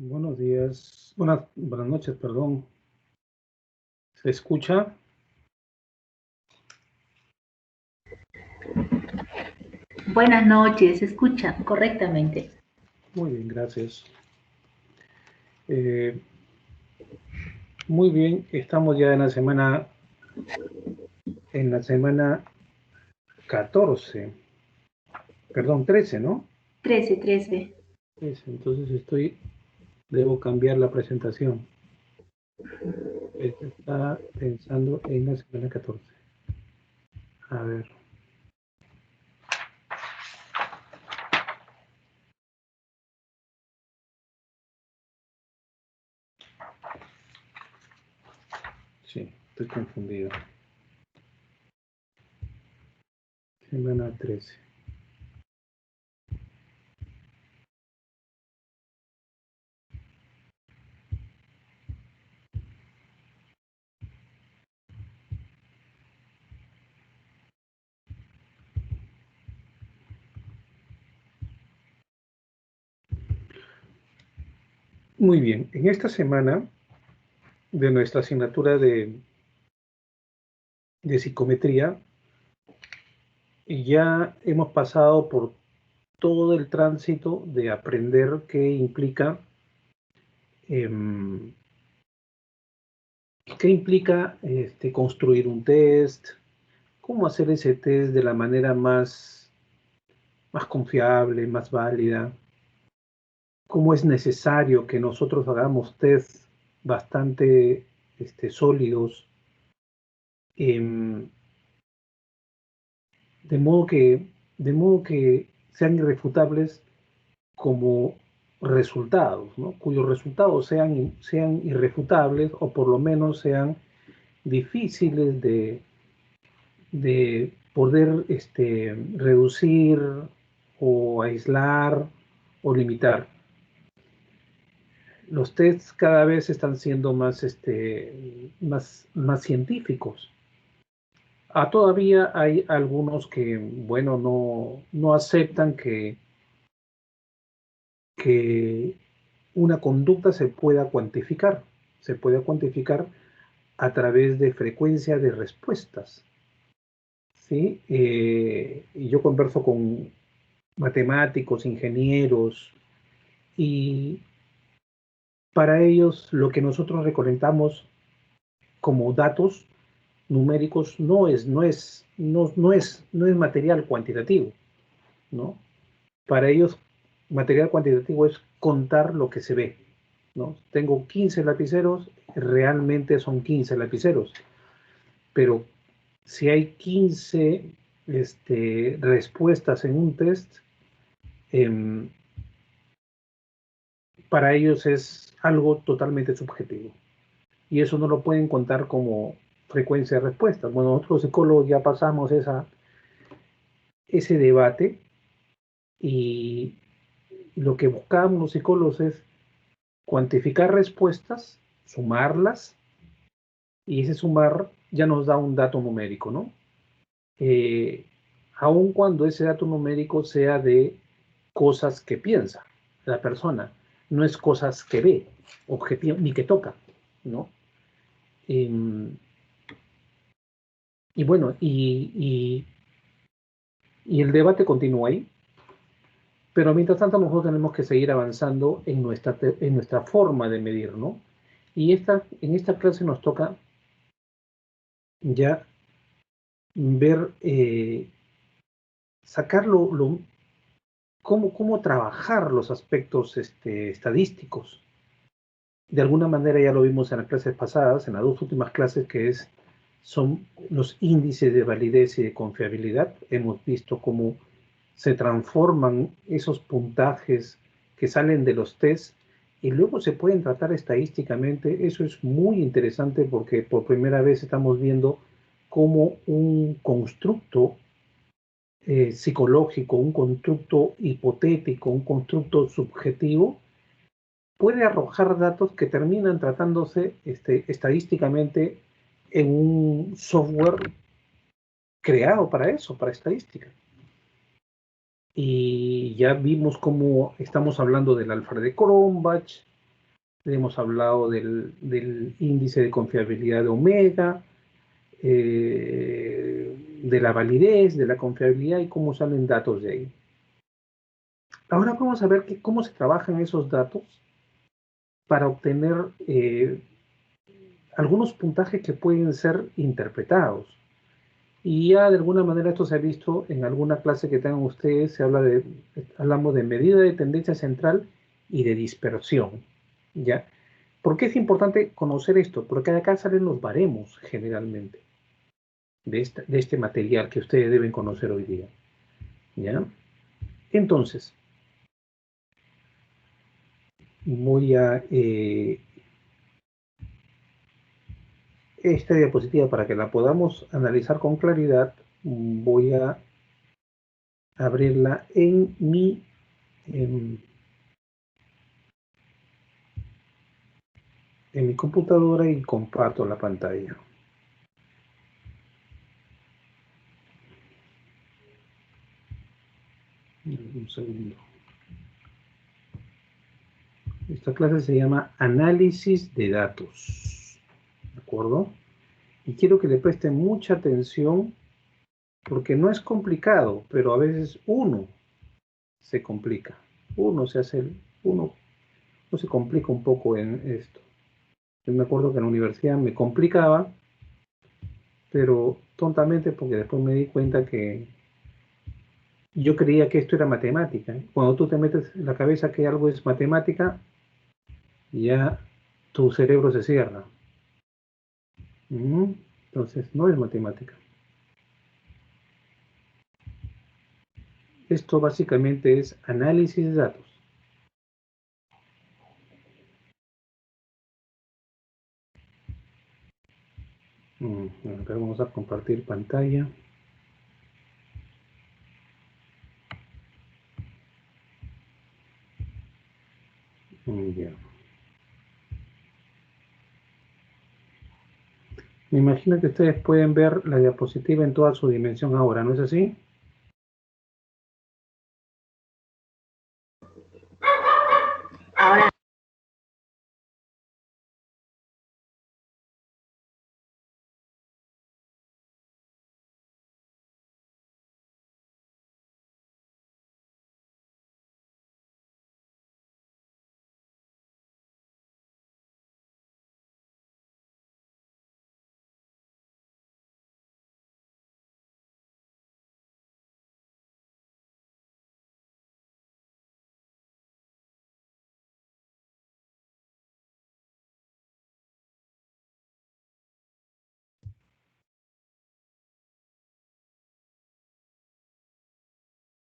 Buenos días, buenas noches, perdón. ¿Se escucha? Buenas noches, se escucha correctamente. Muy bien, gracias. Eh, muy bien, estamos ya en la semana 14, perdón, 13, ¿no? 13. 13, entonces debo cambiar la presentación. Esta está pensando en la semana 14. A ver. Sí, estoy confundido. Semana 13. Muy bien, en esta semana de nuestra asignatura de psicometría, ya hemos pasado por todo el tránsito de aprender em, qué implica construir un test, cómo hacer ese test de la manera más confiable, más válida, cómo es necesario que nosotros hagamos test bastante sólidos, em, de modo que, de modo que sean irrefutables como resultados, ¿no? Cuyos resultados sean irrefutables o por lo menos sean difíciles de poder reducir o aislar o limitar. Los tests cada vez están siendo más científicos. Todavía hay algunos que, bueno, no aceptan que una conducta se pueda cuantificar. Se puede cuantificar a través de frecuencia de respuestas. ¿Sí? Y yo converso con matemáticos, ingenieros, y para ellos lo que nosotros recolectamos como datos numéricos no es material cuantitativo, ¿no? Para ellos, material cuantitativo es contar lo que se ve, ¿no? Tengo 15 lapiceros, realmente son 15 lapiceros, pero si hay 15 respuestas en un test, eh, para ellos es algo totalmente subjetivo. Y eso no lo pueden contar como frecuencia de respuesta. Bueno, nosotros psicólogos ya pasamos ese debate, y lo que buscamos los psicólogos es cuantificar respuestas, sumarlas, y ese sumar ya nos da un dato numérico, ¿no? Eh, Aun cuando ese dato numérico sea de cosas que piensa la persona, no es cosas que ve, objetivo, ni que toca, ¿no? Eh, y bueno, y el debate continúa ahí, pero mientras tanto nosotros tenemos que seguir avanzando en nuestra forma de medir, ¿no? Y en esta clase nos toca ya ver, sacarlo, cómo trabajar los aspectos estadísticos. De alguna manera ya lo vimos en las clases pasadas, en las dos últimas clases, son los índices de validez y de confiabilidad. Hemos visto cómo se transforman esos puntajes que salen de los test y luego se pueden tratar estadísticamente. Eso es muy interesante porque por primera vez estamos viendo cómo un constructo psicológico, un constructo hipotético, un constructo subjetivo, puede arrojar datos que terminan tratándose estadísticamente en un software creado para eso, para estadística. Y ya vimos cómo estamos hablando del alfa de Cronbach, hemos hablado del índice de confiabilidad de omega, de la validez, de la confiabilidad y cómo salen datos de ahí. Ahora vamos a ver cómo se trabajan esos datos para obtener algunos puntajes que pueden ser interpretados. Y ya de alguna manera esto se ha visto en alguna clase que tengan ustedes, hablamos de medida de tendencia central y de dispersión, ¿ya? ¿Por qué es importante conocer esto? Porque acá salen los baremos generalmente de este material que ustedes deben conocer hoy día, ¿ya? Entonces, voy a esta diapositiva para que la podamos analizar con claridad. Voy a abrirla en mi computadora y comparto la pantalla. Un segundo. Esta clase se llama Análisis de Datos. ¿De acuerdo? Y quiero que le presten mucha atención porque no es complicado, pero a veces uno se complica. Uno se complica un poco en esto. Yo me acuerdo que en la universidad me complicaba, pero tontamente porque después me di cuenta que yo creía que esto era matemática. Cuando tú te metes en la cabeza que algo es matemática, ya tu cerebro se cierra. Entonces, no es matemática. Esto básicamente es análisis de datos. Vamos a compartir pantalla. Ya. Me imagino que ustedes pueden ver la diapositiva en toda su dimensión ahora, ¿no es así? Ahora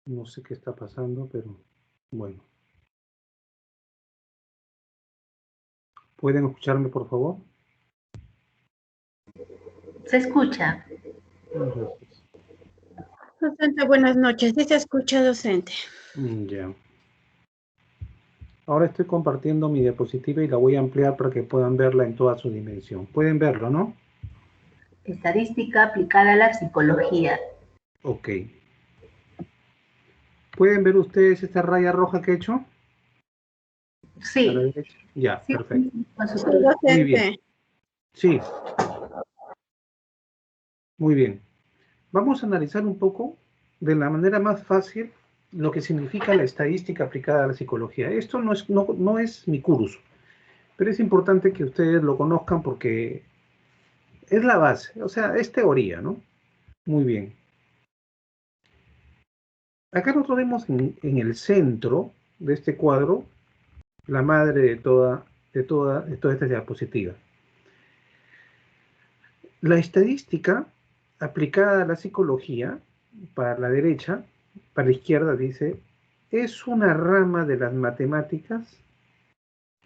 No sé qué está pasando, pero bueno. ¿Pueden escucharme, por favor? se escucha. Gracias. Docente, buenas noches. Sí se escucha, docente. Ya. Ahora estoy compartiendo mi diapositiva y la voy a ampliar para que puedan verla en toda su dimensión. Pueden verlo, ¿no? Estadística aplicada a la psicología. Ok. ¿Pueden ver ustedes esta raya roja que he hecho? Sí. A la derecha. Ya, Sí, perfecto. Sí, Muy docente. bien. Sí. Muy bien. Vamos a analizar un poco de la manera más fácil lo que significa la estadística aplicada a la psicología. Esto no es mi curso, pero es importante que ustedes lo conozcan porque es la base, o sea, es teoría, ¿no? Muy bien. Acá nosotros vemos en el centro de este cuadro la madre de toda esta diapositiva. La estadística aplicada a la psicología, para la derecha, para la izquierda dice, es una rama de las matemáticas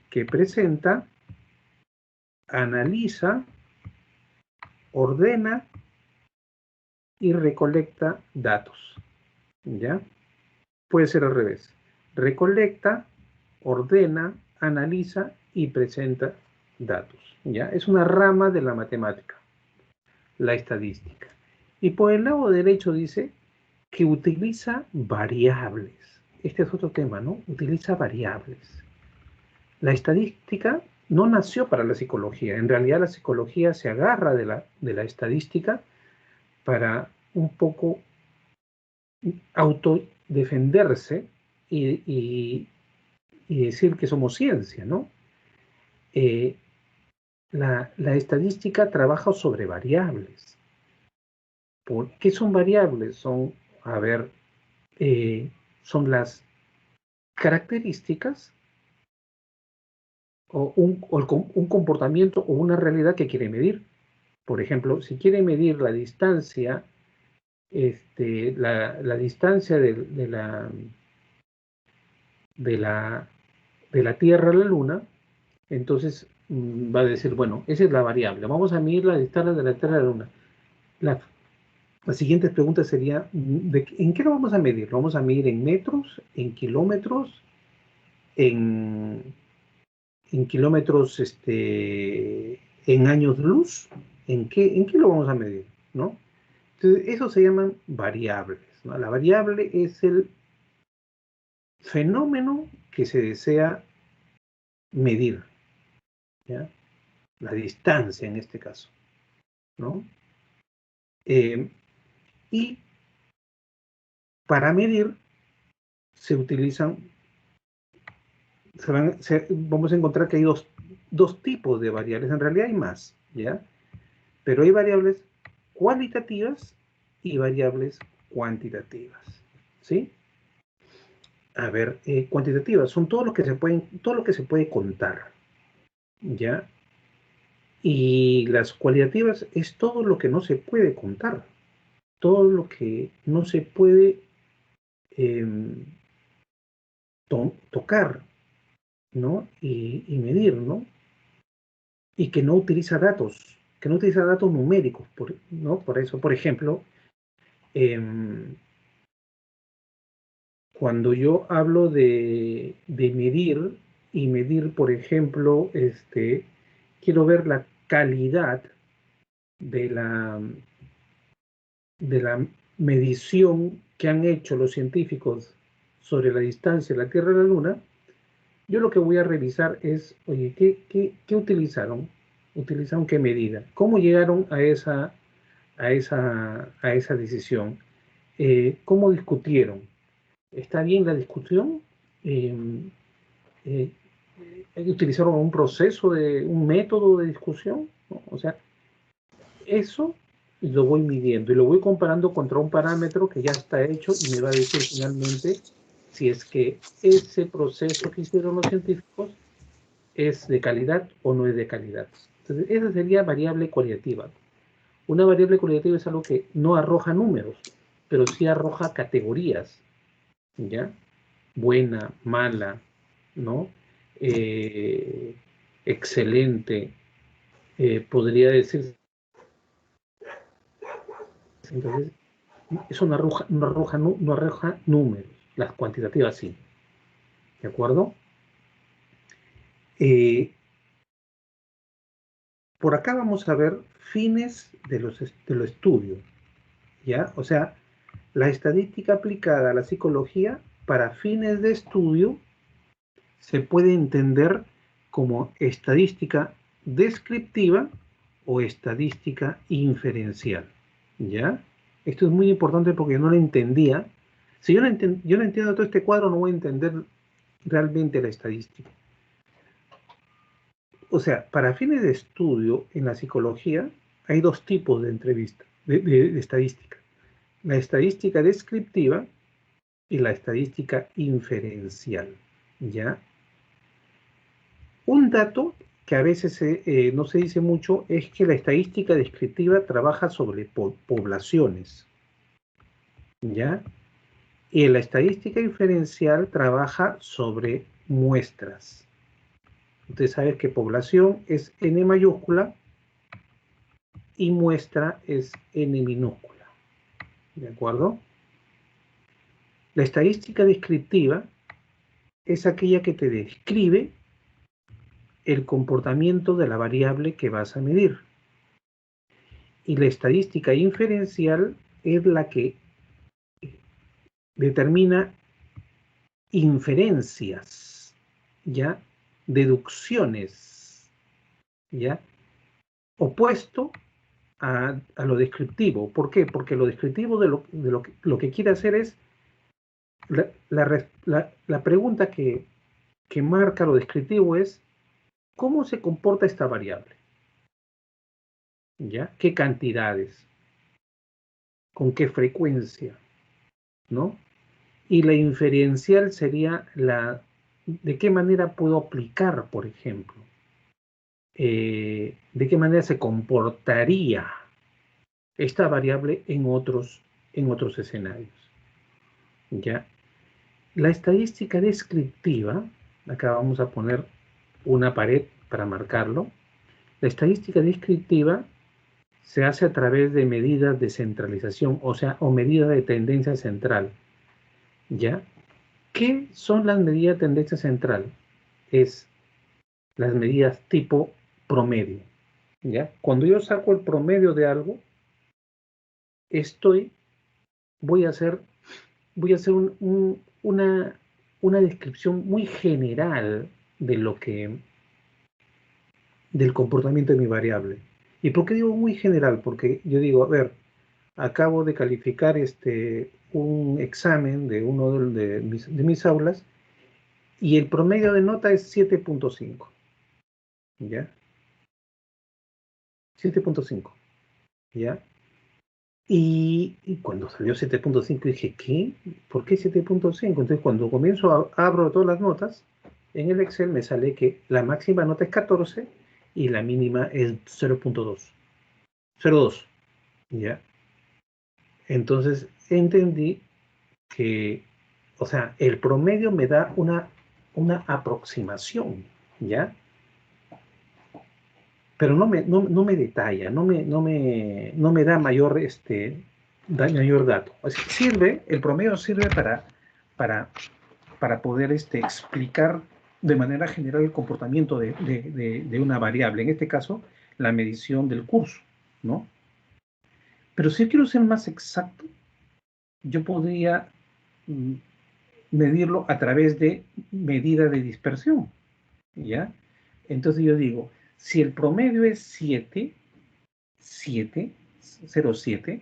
que presenta, analiza, ordena y recolecta datos. ¿Ya? Puede ser al revés. Recolecta, ordena, analiza y presenta datos. ¿Ya? Es una rama de la matemática, la estadística. Y por el lado derecho dice que utiliza variables. Este es otro tema, ¿no? Utiliza variables. La estadística no nació para la psicología. En realidad la psicología se agarra de la estadística para un poco autodefenderse y decir que somos ciencia, ¿no? La estadística trabaja sobre variables. ¿Qué son variables? Son, a ver, son las características o un comportamiento o una realidad que quiere medir. Por ejemplo, si quiere medir la distancia, la distancia de la Tierra a la Luna, entonces va a decir, bueno, esa es la variable. Vamos a medir la distancia de la Tierra a la Luna. La siguiente pregunta sería, ¿en qué lo vamos a medir? ¿Lo vamos a medir en metros, en kilómetros, en kilómetros, en años luz? ¿En qué lo vamos a medir? ¿No? Entonces, eso se llaman variables, ¿no? La variable es el fenómeno que se desea medir, ¿ya? La distancia en este caso, ¿no? Y para medir se utilizan, vamos a encontrar que hay dos tipos de variables, en realidad hay más, ¿ya? Pero hay variables cualitativas y variables cuantitativas, ¿sí? A ver, cuantitativas son todo lo que se puede contar, ¿ya? Y las cualitativas es todo lo que no se puede contar, todo lo que no se puede tocar, ¿no? Y medir, ¿no? Y que no utiliza datos, numéricos, ¿no? Por eso, por ejemplo, cuando yo hablo de medir, y medir, por ejemplo, quiero ver la calidad de la medición que han hecho los científicos sobre la distancia de la Tierra a la Luna, yo lo que voy a revisar es, oye, ¿qué utilizaron? ¿Utilizaron qué medida? ¿Cómo llegaron a esa decisión? ¿Cómo discutieron? ¿Está bien la discusión? ¿Utilizaron un proceso, un método de discusión? ¿No? O sea, eso lo voy midiendo y lo voy comparando contra un parámetro que ya está hecho y me va a decir finalmente si es que ese proceso que hicieron los científicos es de calidad o no es de calidad. Entonces, esa sería variable cualitativa. Una variable cualitativa es algo que no arroja números, pero sí arroja categorías, ¿ya? Buena, mala, ¿no? Excelente, podría decir. Entonces, eso no arroja números, las cuantitativas sí, ¿de acuerdo? Por acá vamos a ver fines de los estudios, ¿ya? O sea, la estadística aplicada a la psicología para fines de estudio se puede entender como estadística descriptiva o estadística inferencial, ¿ya? Esto es muy importante porque yo no lo entendía. Si yo no entiendo todo este cuadro, no voy a entender realmente la estadística. O sea, para fines de estudio en la psicología hay dos tipos de entrevista, de estadística. La estadística descriptiva y la estadística inferencial, ¿ya? Un dato que a veces no se dice mucho es que la estadística descriptiva trabaja sobre poblaciones, ¿ya? Y la estadística inferencial trabaja sobre muestras. Usted sabe que población es N mayúscula y muestra es N minúscula, ¿de acuerdo? La estadística descriptiva es aquella que te describe el comportamiento de la variable que vas a medir. Y la estadística inferencial es la que determina inferencias, ¿ya? deducciones, ¿ya? Opuesto a lo descriptivo. ¿Por qué? Porque lo descriptivo de lo que quiere hacer es la pregunta que marca lo descriptivo es ¿cómo se comporta esta variable? ¿Ya? ¿Qué cantidades? ¿Con qué frecuencia? ¿No? Y la inferencial sería de qué manera puedo aplicar, por ejemplo. De qué manera se comportaría esta variable en otros escenarios. ¿Ya? La estadística descriptiva, acá vamos a poner una pared para marcarlo. La estadística descriptiva se hace a través de medidas de centralización, o medidas de tendencia central. ¿Ya? ¿Qué son las medidas de tendencia central? Es las medidas tipo promedio. ¿Ya? Cuando yo saco el promedio de algo, voy a hacer una descripción muy general del comportamiento de mi variable. ¿Y por qué digo muy general? Porque yo digo, a ver, acabo de calificar un examen de uno de mis aulas y el promedio de nota es 7.5. ¿Ya? 7.5. ¿Ya? Y cuando salió 7.5 dije, ¿qué? ¿Por qué 7.5? Entonces cuando abro todas las notas, en el Excel me sale que la máxima nota es 14 y la mínima es 0.2. 0.2. ¿Ya? Entonces entendí que, o sea, el promedio me da una aproximación, ¿ya? Pero no me detalla, no me da mayor dato. El promedio sirve para poder explicar de manera general el comportamiento de una variable, en este caso, la medición del curso, ¿no? Pero si quiero ser más exacto, yo podría medirlo a través de medida de dispersión, ¿ya? Entonces yo digo, si el promedio es 0.7,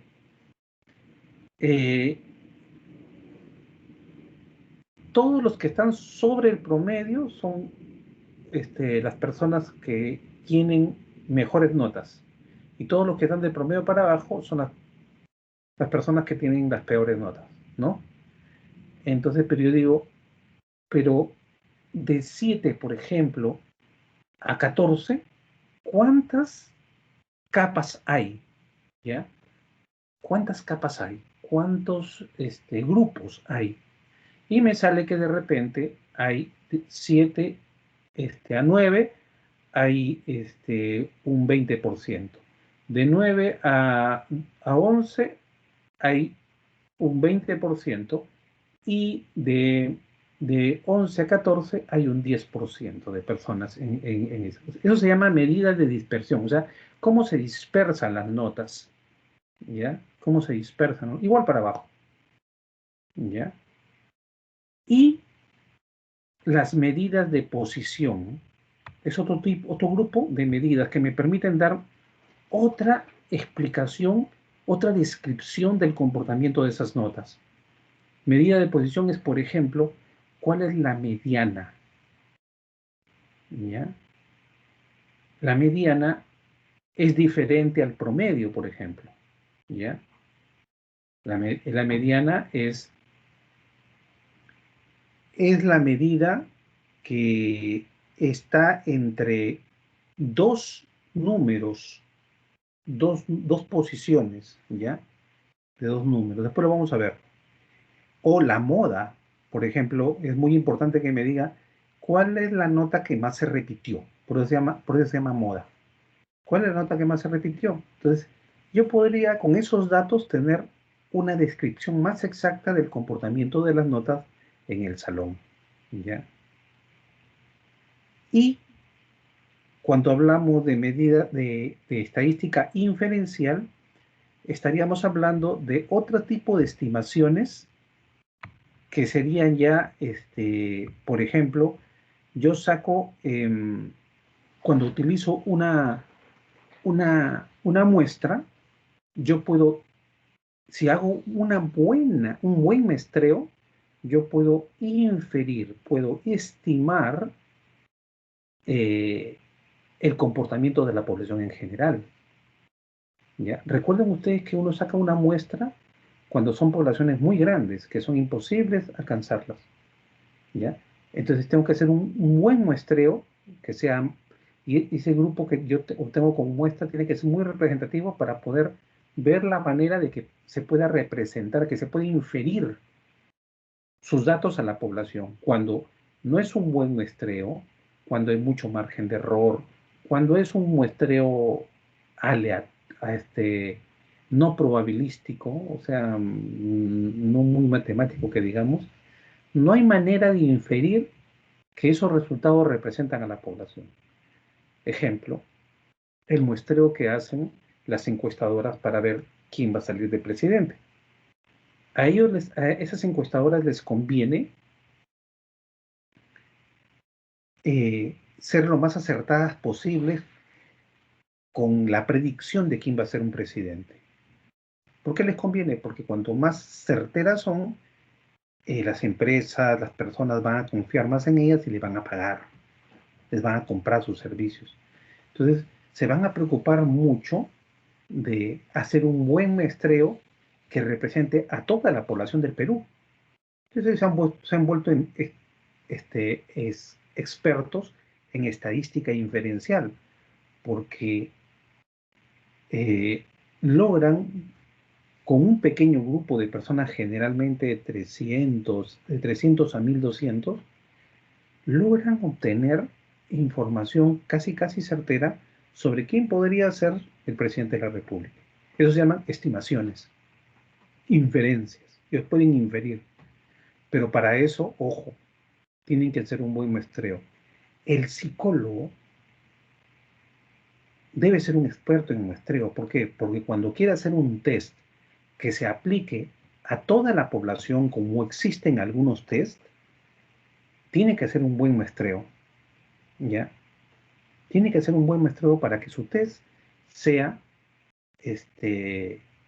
todos los que están sobre el promedio son las personas que tienen mejores notas. Y todos los que están del promedio para abajo son las personas que tienen las peores notas, ¿no? Entonces, pero yo digo, pero de 7, por ejemplo, a 14, ¿cuántas capas hay? ¿Ya? ¿Cuántas capas hay? ¿Cuántos grupos hay? Y me sale que de repente hay 7 a 9, hay un 20%. De 9 a 11 hay un 20% y de 11 a 14 hay un 10% de personas en eso. Eso se llama medida de dispersión, o sea, cómo se dispersan las notas, ¿ya? Cómo se dispersan, ¿no? Igual para abajo, ¿ya? Y las medidas de posición es otro grupo de medidas que me permiten dar otra explicación, otra descripción del comportamiento de esas notas. Medida de posición es, por ejemplo, ¿cuál es la mediana? ¿Ya? La mediana es diferente al promedio, por ejemplo. ¿Ya? La mediana es la medida que está entre dos números, dos posiciones, ¿ya? De dos números. Después lo vamos a ver. O la moda, por ejemplo, es muy importante que me diga cuál es la nota que más se repitió. Por eso se llama moda. ¿Cuál es la nota que más se repitió? Entonces, yo podría con esos datos tener una descripción más exacta del comportamiento de las notas en el salón. ¿Ya? Y cuando hablamos de medida de estadística inferencial, estaríamos hablando de otro tipo de estimaciones que serían ya, por ejemplo, yo saco, cuando utilizo una muestra, yo puedo, si hago un buen muestreo, yo puedo inferir, puedo estimar el comportamiento de la población en general. ¿Ya? Recuerden ustedes que uno saca una muestra cuando son poblaciones muy grandes, que son imposibles alcanzarlas. ¿Ya? Entonces tengo que hacer un buen muestreo, que sea, y ese grupo que yo obtengo como muestra tiene que ser muy representativo para poder ver la manera de que se pueda representar, que se pueda inferir sus datos a la población. Cuando no es un buen muestreo, cuando hay mucho margen de error, cuando es un muestreo no probabilístico, o sea, no muy matemático que digamos, no hay manera de inferir que esos resultados representan a la población. Ejemplo, el muestreo que hacen las encuestadoras para ver quién va a salir de presidente. A esas encuestadoras les conviene ser lo más acertadas posibles con la predicción de quién va a ser un presidente. ¿Por qué les conviene? Porque cuanto más certeras son, las empresas, las personas van a confiar más en ellas y les van a pagar, les van a comprar sus servicios. Entonces, se van a preocupar mucho de hacer un buen muestreo que represente a toda la población del Perú. Entonces, se han vuelto expertos en estadística inferencial, porque logran con un pequeño grupo de personas, generalmente de 300 a 1200, logran obtener información casi certera sobre quién podría ser el presidente de la República. Eso se llaman estimaciones, inferencias. Ellos pueden inferir, pero para eso, ojo, tienen que hacer un buen muestreo. El psicólogo debe ser un experto en muestreo. ¿Por qué? Porque cuando quiere hacer un test que se aplique a toda la población, como existen algunos test, tiene que hacer un buen muestreo, ¿ya? Tiene que hacer un buen muestreo para que su test sea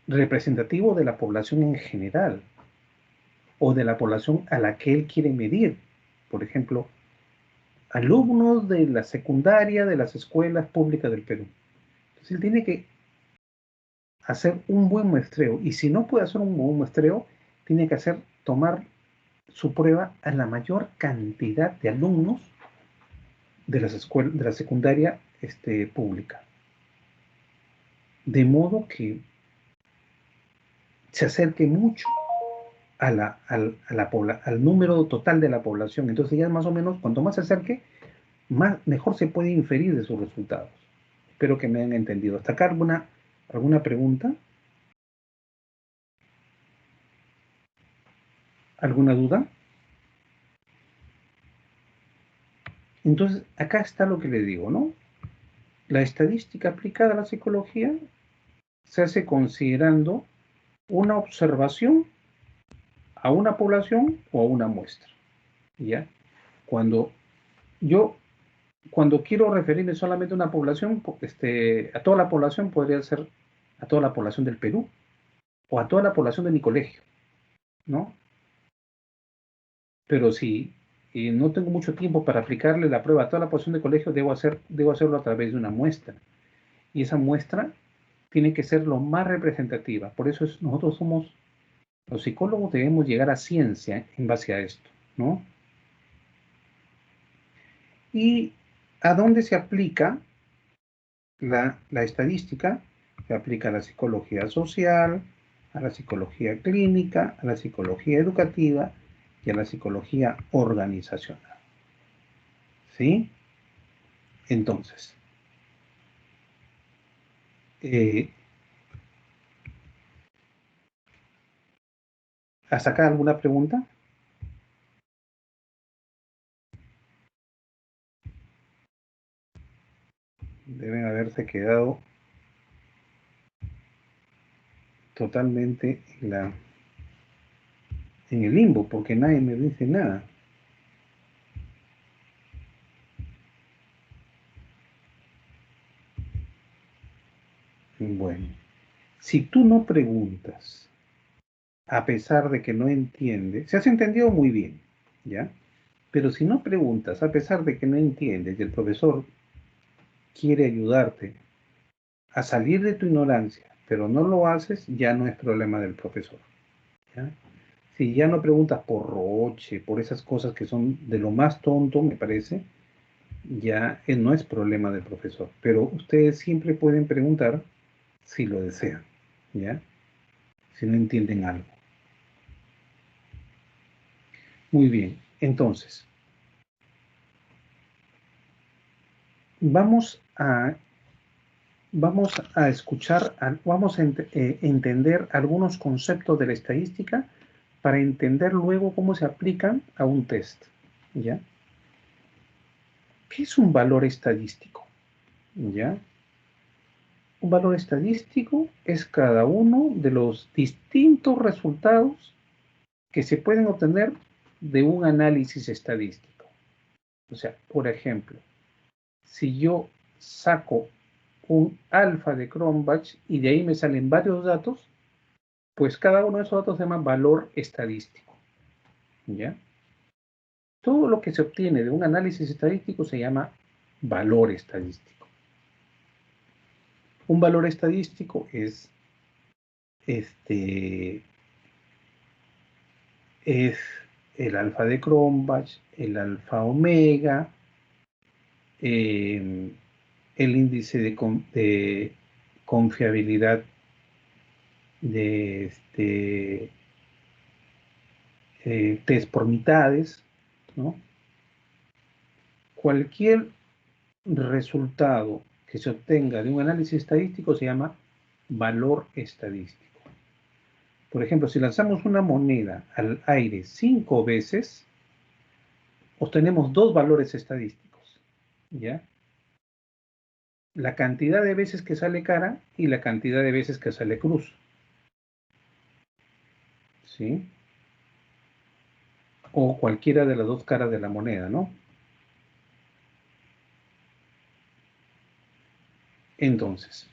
representativo de la población en general o de la población a la que él quiere medir. Por ejemplo, alumnos de la secundaria de las escuelas públicas del Perú. Entonces él tiene que hacer un buen muestreo, y si no puede hacer un buen muestreo, tiene que tomar su prueba a la mayor cantidad de alumnos de las escuelas, de la secundaria pública. De modo que se acerque mucho al número total de la población. Entonces ya más o menos, cuanto más se acerque, mejor se puede inferir de sus resultados. Espero que me hayan entendido. ¿Hasta acá alguna pregunta? ¿Alguna duda? Entonces, acá está lo que le digo, ¿no? La estadística aplicada a la psicología se hace considerando una observación a una población o a una muestra, ¿ya? Cuando quiero referirme solamente a una población, a toda la población, podría ser a toda la población del Perú o a toda la población de mi colegio, ¿no? Pero si no tengo mucho tiempo para aplicarle la prueba a toda la población del colegio, debo hacerlo a través de una muestra. Y esa muestra tiene que ser lo más representativa. Por eso nosotros los psicólogos debemos llegar a ciencia en base a esto, ¿no? ¿Y a dónde se aplica la estadística? Se aplica a la psicología social, a la psicología clínica, a la psicología educativa y a la psicología organizacional. ¿Sí? Entonces, ¿hasta acá alguna pregunta? Deben haberse quedado totalmente en el limbo, porque nadie me dice nada. Bueno, si tú no preguntas, a pesar de que no entiendes, se has entendido muy bien, ¿ya? Pero si no preguntas, a pesar de que no entiendes y el profesor quiere ayudarte a salir de tu ignorancia, pero no lo haces, ya no es problema del profesor, ¿ya? Si ya no preguntas por roche, por esas cosas que son de lo más tonto, me parece, ya no es problema del profesor. Pero ustedes siempre pueden preguntar si lo desean, ¿ya? Si no entienden algo. Muy bien, entonces, vamos a escuchar, vamos a entender algunos conceptos de la estadística para entender luego cómo se aplican a un test, ¿ya? ¿Qué es un valor estadístico? ¿Ya? Un valor estadístico es cada uno de los distintos resultados que se pueden obtener de un análisis estadístico. O sea, por ejemplo, si yo saco un alfa de Cronbach y de ahí me salen varios datos, pues cada uno de esos datos se llama valor estadístico, ¿ya? Todo lo que se obtiene de un análisis estadístico se llama valor estadístico. Un valor estadístico es el alfa de Cronbach, el alfa omega, el índice de confiabilidad de test por mitades, ¿no? Cualquier resultado que se obtenga de un análisis estadístico se llama valor estadístico. Por ejemplo, si lanzamos una moneda al aire 5 veces, obtenemos 2 valores estadísticos, ¿ya? La cantidad de veces que sale cara y la cantidad de veces que sale cruz, ¿sí? O cualquiera de las dos caras de la moneda, ¿no? Entonces,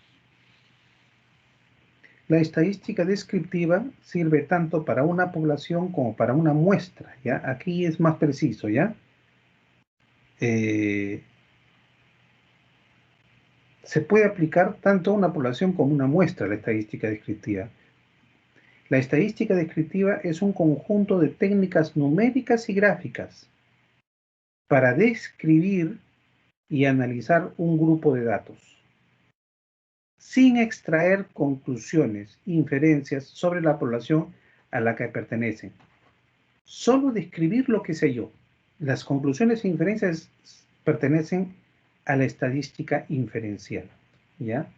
la estadística descriptiva sirve tanto para una población como para una muestra, ¿ya? Aquí es más preciso, ¿ya? Se puede aplicar tanto a una población como a una muestra la estadística descriptiva. La estadística descriptiva es un conjunto de técnicas numéricas y gráficas para describir y analizar un grupo de datos, sin extraer conclusiones, inferencias sobre la población a la que pertenecen. Solo describir lo que sé yo. Las conclusiones e inferencias pertenecen a la estadística inferencial, ¿ya?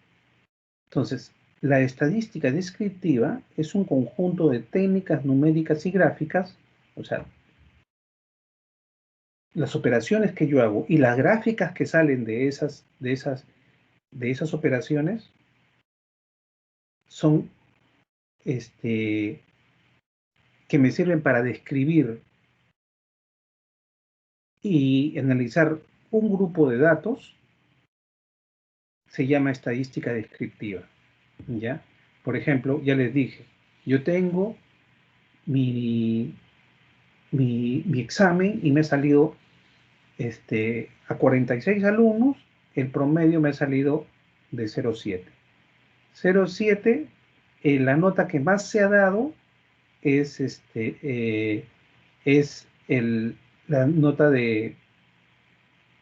Entonces, la estadística descriptiva es un conjunto de técnicas numéricas y gráficas, o sea, las operaciones que yo hago y las gráficas que salen de esas operaciones son que me sirven para describir y analizar un grupo de datos. Se llama estadística descriptiva, ¿ya? Por ejemplo, ya les dije, yo tengo mi examen y me ha salido a 46 alumnos, el promedio me ha salido de 0,7. 0,7, la nota que más se ha dado es, la nota de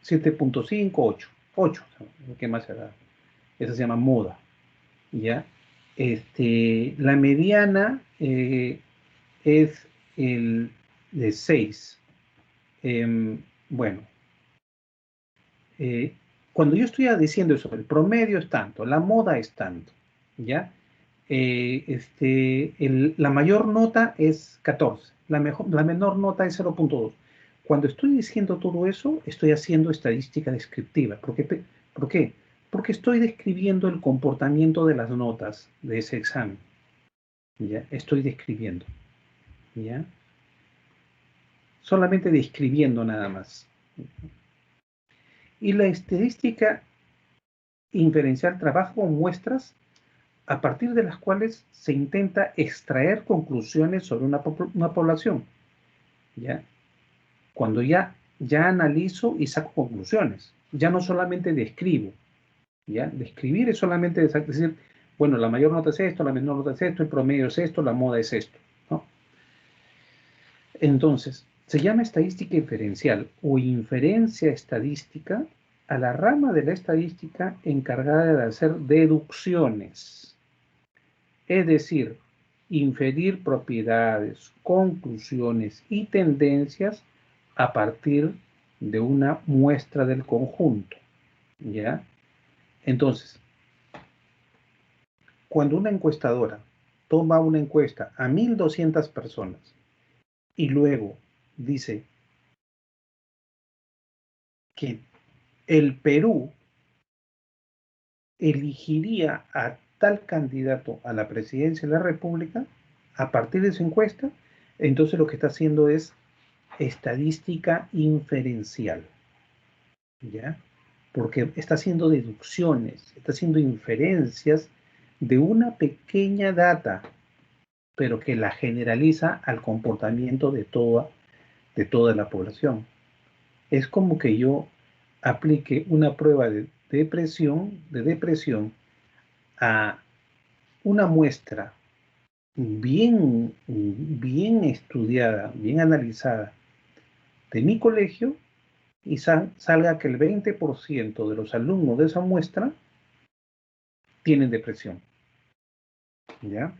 7,5, 8. 8, lo que más se ha dado. Esa se llama moda, ¿ya? La mediana es el de 6. Bueno, cuando yo estoy diciendo eso, el promedio es tanto, la moda es tanto, ¿ya? La mayor nota es 14, la menor nota es 0,2. Cuando estoy diciendo todo eso, estoy haciendo estadística descriptiva. ¿Por qué? Porque estoy describiendo el comportamiento de las notas de ese examen. ¿Ya? Estoy describiendo. ¿Ya? Solamente describiendo nada más. Y la estadística inferencial trabaja con muestras a partir de las cuales se intenta extraer conclusiones sobre una población, ¿ya? Cuando ya analizo y saco conclusiones, ya no solamente describo, ¿ya? Describir es solamente decir, bueno, la mayor nota es esto, la menor nota es esto, el promedio es esto, la moda es esto, ¿no? Entonces, se llama estadística inferencial o inferencia estadística a la rama de la estadística encargada de hacer deducciones, es decir, inferir propiedades, conclusiones y tendencias a partir de una muestra del conjunto, ¿ya? Entonces, cuando una encuestadora toma una encuesta a 1.200 personas y luego dice que el Perú elegiría a tal candidato a la presidencia de la República a partir de esa encuesta, entonces lo que está haciendo es estadística inferencial, ¿ya? Porque está haciendo deducciones, está haciendo inferencias de una pequeña data, pero que la generaliza al comportamiento de toda la población. Es como que yo aplique una prueba de depresión a una muestra bien estudiada, bien analizada de mi colegio y salga que el 20% de los alumnos de esa muestra tienen depresión. ¿Ya?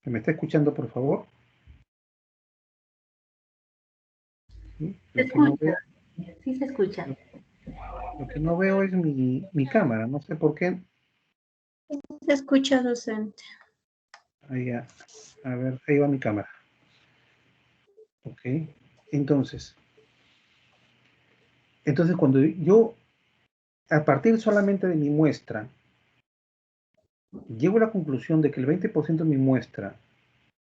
¿Me está escuchando, por favor? ¿Sí? Se escucha, sí se escucha. Lo que no veo es mi cámara, no sé por qué. Se escucha, docente. Ahí, a ver, ahí va mi cámara. Ok, entonces cuando yo, a partir solamente de mi muestra, llego a la conclusión de que el 20% de mi muestra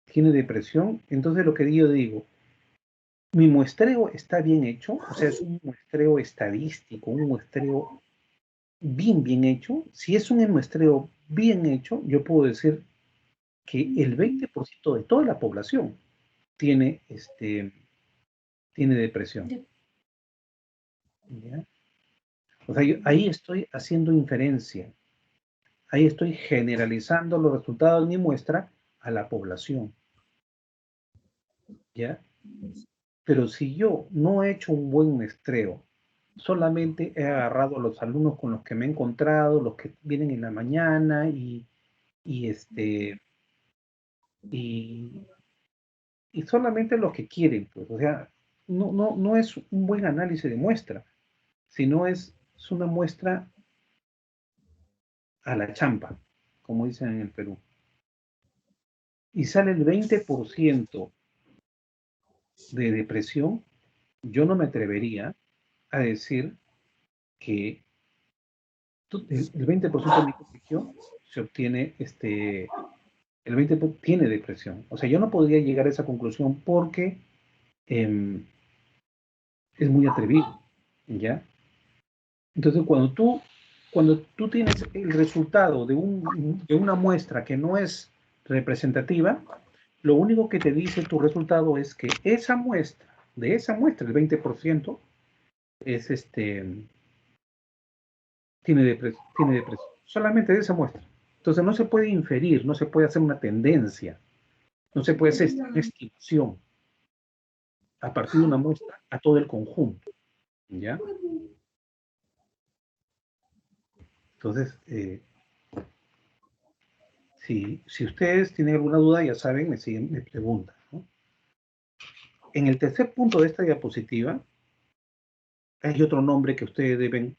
tiene depresión, entonces lo que yo digo, mi muestreo está bien hecho, o sea, es un muestreo estadístico, un muestreo bien hecho. Si es un muestreo bien hecho, yo puedo decir que el 20% de toda la población tiene depresión. ¿Ya? O sea, ahí estoy haciendo inferencia. Ahí estoy generalizando los resultados de mi muestra a la población. ¿Ya? Pero si yo no he hecho un buen muestreo, solamente he agarrado a los alumnos con los que me he encontrado, los que vienen en la mañana y solamente los que quieren, pues, o sea, no es un buen análisis de muestra, sino es una muestra a la champa, como dicen en el Perú. Y sale el 20% de depresión, yo no me atrevería a decir que el 20% de mi colegio se obtiene, el 20% tiene depresión. O sea, yo no podría llegar a esa conclusión porque es muy atrevido, ¿ya? Entonces, cuando tú tienes el resultado de una muestra que no es representativa, lo único que te dice tu resultado es que de esa muestra, el 20% es tiene depresión, solamente de esa muestra. Entonces no se puede inferir, no se puede hacer una tendencia, no se puede hacer una estimación a partir de una muestra a todo el conjunto, ¿ya? Entonces, si ustedes tienen alguna duda, ya saben, me siguen, me preguntan, ¿no? En el tercer punto de esta diapositiva hay otro nombre que ustedes deben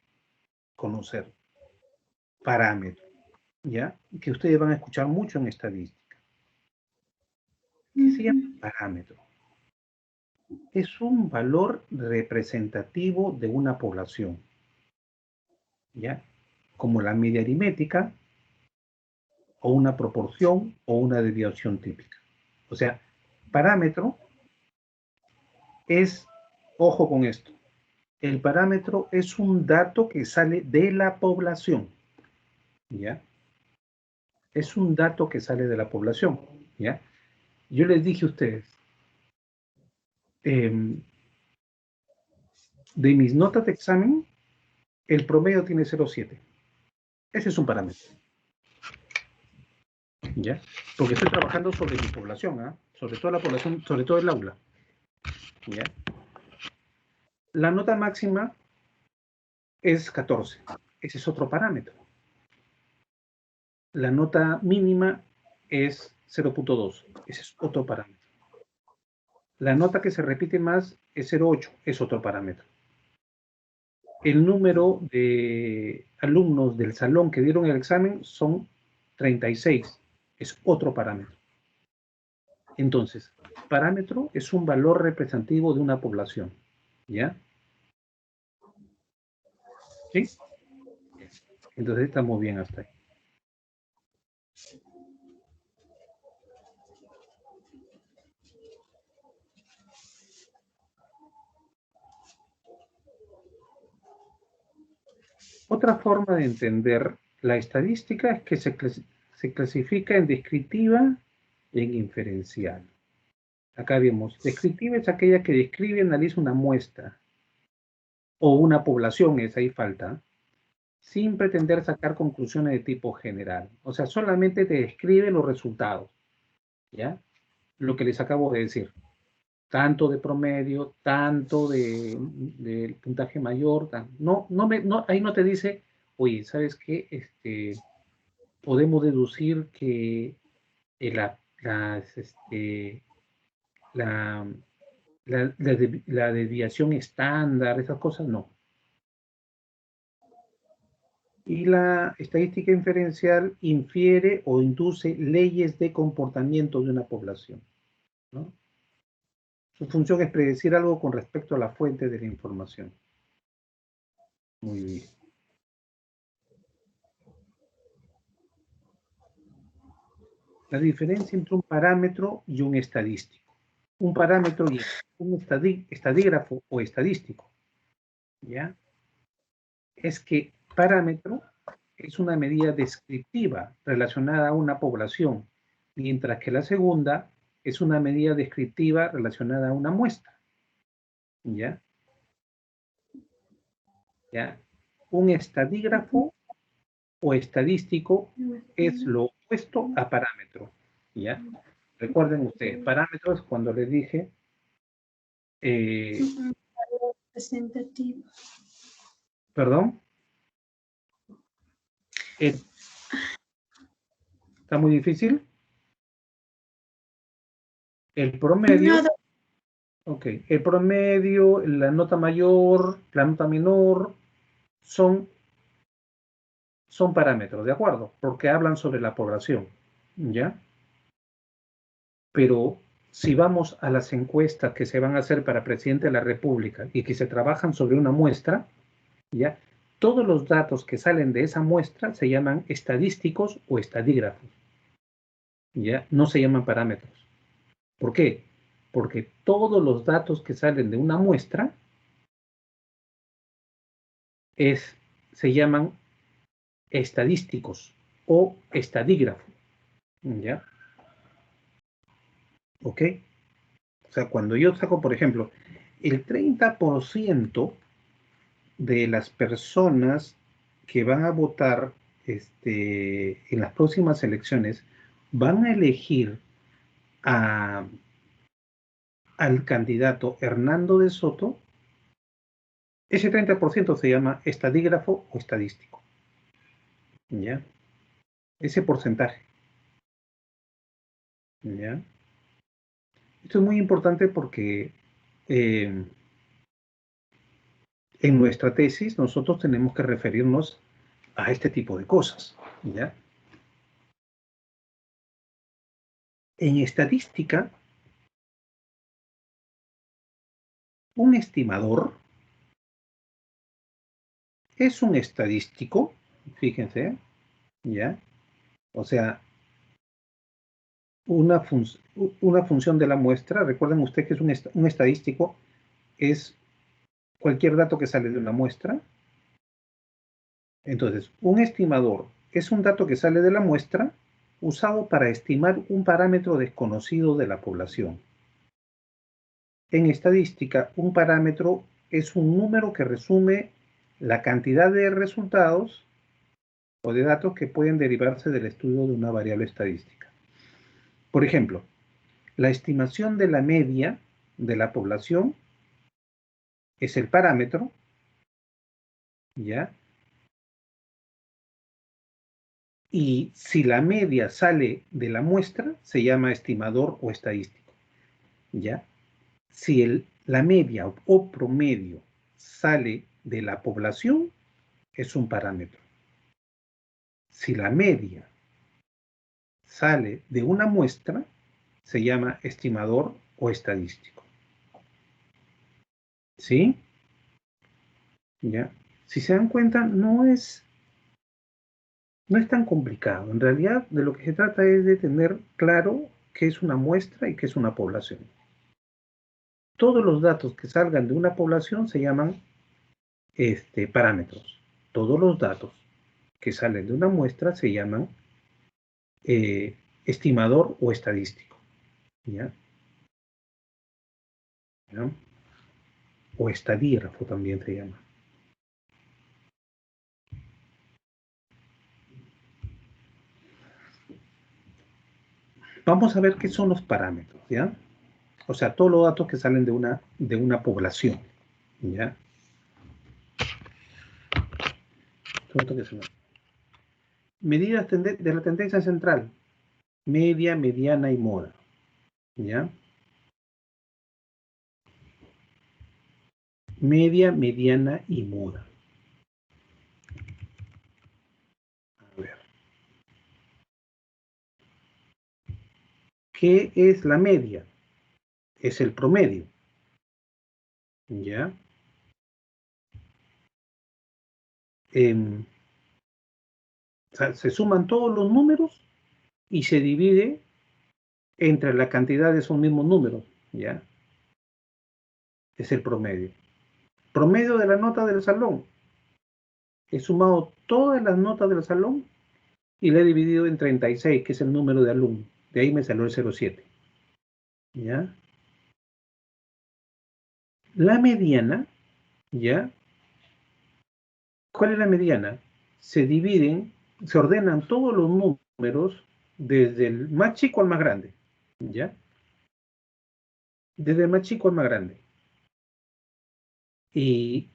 conocer, parámetro, ¿ya? Que ustedes van a escuchar mucho en estadística. ¿Qué se llama parámetro? Es un valor representativo de una población, ¿ya? Como la media aritmética, o una proporción, o una desviación típica. O sea, parámetro es, ojo con esto, El parámetro es un dato que sale de la población, ¿ya? Es un dato que sale de la población, ¿ya? Yo les dije a ustedes, de mis notas de examen, el promedio tiene 0,7. Ese es un parámetro, ¿ya? Porque estoy trabajando sobre mi población, ¿ah? Sobre toda la población, sobre todo el aula, ¿ya? La nota máxima es 14. Ese es otro parámetro. La nota mínima es 0,2. Ese es otro parámetro. La nota que se repite más es 0,8. Es otro parámetro. El número de alumnos del salón que dieron el examen son 36. Es otro parámetro. Entonces, parámetro es un valor representativo de una población. ¿Ya? ¿Sí? Entonces estamos bien hasta ahí. Otra forma de entender la estadística es que se clasifica en descriptiva y en inferencial. Acá vemos, descriptiva es aquella que describe y analiza una muestra o una población, esa ahí falta, sin pretender sacar conclusiones de tipo general. O sea, solamente te describe los resultados, ¿ya? Lo que les acabo de decir. Tanto de promedio, tanto del puntaje mayor. Ahí no te dice, oye, ¿sabes qué? Podemos deducir que la, las, la desviación estándar, esas cosas no. Y la estadística inferencial infiere o induce leyes de comportamiento de una población, ¿no? Su función es predecir algo con respecto a la fuente de la información. Muy bien. La diferencia entre un parámetro y un estadístico. Un parámetro y un estadígrafo o estadístico, ¿ya? Es que parámetro es una medida descriptiva relacionada a una población, mientras que la segunda es una medida descriptiva relacionada a una muestra, ¿ya? ¿Ya? Un estadígrafo o estadístico es lo opuesto a parámetro, ¿ya? Recuerden ustedes, parámetros cuando les dije... Representativo. ¿Perdón? ¿Está muy difícil? El promedio... No, Ok, el promedio, la nota mayor, la nota menor, son parámetros, ¿de acuerdo? Porque hablan sobre la población, ¿ya? Pero si vamos a las encuestas que se van a hacer para presidente de la República y que se trabajan sobre una muestra, ¿ya? Todos los datos que salen de esa muestra se llaman estadísticos o estadígrafos, ¿ya? No se llaman parámetros. ¿Por qué? Porque todos los datos que salen de una muestra se llaman estadísticos o estadígrafo, ¿ya? ¿Ok? O sea, cuando yo saco, por ejemplo, el 30% de las personas que van a votar en las próximas elecciones van a elegir al candidato Hernando de Soto, ese 30% se llama estadígrafo o estadístico, ¿ya? Ese porcentaje, ¿ya? Esto es muy importante porque en nuestra tesis nosotros tenemos que referirnos a este tipo de cosas, ¿ya? En estadística, un estimador es un estadístico, fíjense, ¿ya? O sea, una, una función de la muestra, recuerden ustedes que es un estadístico, es cualquier dato que sale de una muestra. Entonces, un estimador es un dato que sale de la muestra usado para estimar un parámetro desconocido de la población. En estadística, un parámetro es un número que resume la cantidad de resultados o de datos que pueden derivarse del estudio de una variable estadística. Por ejemplo, la estimación de la media de la población es el parámetro, ¿ya? Y si la media sale de la muestra, se llama estimador o estadístico, ¿ya? Si la media o promedio sale de la población, es un parámetro. Si la media sale de una muestra, se llama estimador o estadístico. ¿Sí? ¿Ya? Si se dan cuenta, no es tan complicado. En realidad, de lo que se trata es de tener claro qué es una muestra y qué es una población. Todos los datos que salgan de una población se llaman parámetros. Todos los datos que salen de una muestra se llaman estimador o estadístico. ¿Ya? ¿Ya? O estadígrafo también se llama. Vamos a ver qué son los parámetros, ¿ya? O sea, todos los datos que salen de una población, ¿ya? Medidas de la tendencia central, media, mediana y moda, ¿ya? Media, mediana y moda. A ver. ¿Qué es la media? Es el promedio, ¿ya? O sea, se suman todos los números y se divide entre la cantidad de esos mismos números, ¿ya? Es el promedio. Promedio de la nota del salón. He sumado todas las notas del salón y le he dividido en 36, que es el número de alumnos. De ahí me salió el 0,7. ¿Ya? La mediana, ¿ya? ¿Cuál es la mediana? Se ordenan todos los números desde el más chico al más grande, ¿ya? Desde el más chico al más grande. Y,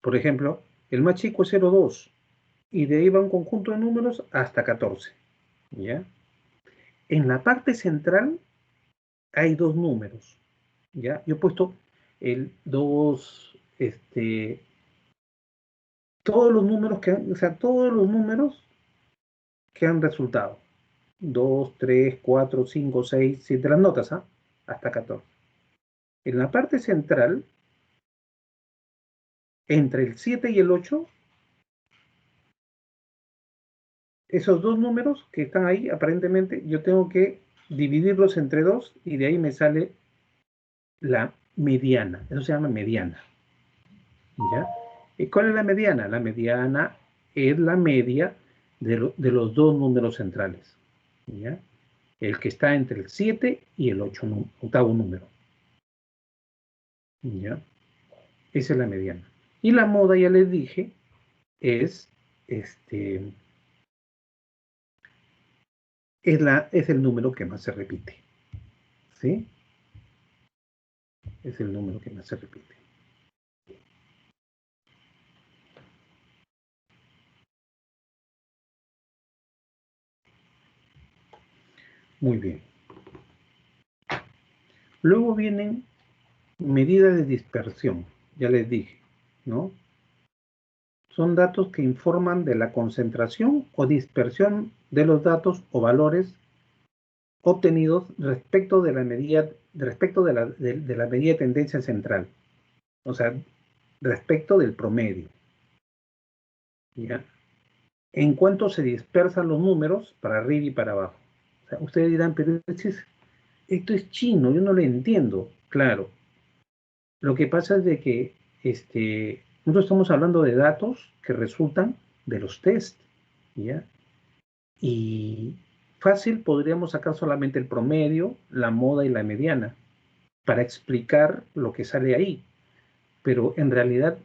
por ejemplo, el más chico es 0,2 y de ahí va un conjunto de números hasta 14, ¿ya? En la parte central hay dos números, ¿ya? Yo he puesto el 2, todos los números todos los números que han resultado. 2, 3, 4, 5, 6, 7, las notas, ¿ah? Hasta 14. En la parte central, entre el 7 y el 8, esos dos números que están ahí, aparentemente, yo tengo que dividirlos entre 2 y de ahí me sale la mediana. Eso se llama mediana. ¿Ya? ¿Y cuál es la mediana? La mediana es la media de los dos números centrales. ¿Ya? El que está entre el 7 y el 8, octavo número. ¿Ya? Esa es la mediana. Y la moda, ya les dije, es es el número que más se repite. ¿Sí? Es el número que más se repite. Muy bien. Luego vienen medidas de dispersión, ya les dije, ¿no? Son datos que informan de la concentración o dispersión de los datos o valores obtenidos respecto de la medida, de la medida de tendencia central. O sea, respecto del promedio. ¿Ya? En cuanto se dispersan los números para arriba y para abajo. O sea, ustedes dirán, pero esto es chino, yo no lo entiendo. Claro, Lo que pasa es de que nosotros estamos hablando de datos que resultan de los test, ¿ya? Y fácil podríamos sacar solamente el promedio, la moda y la mediana para explicar lo que sale ahí. Pero en realidad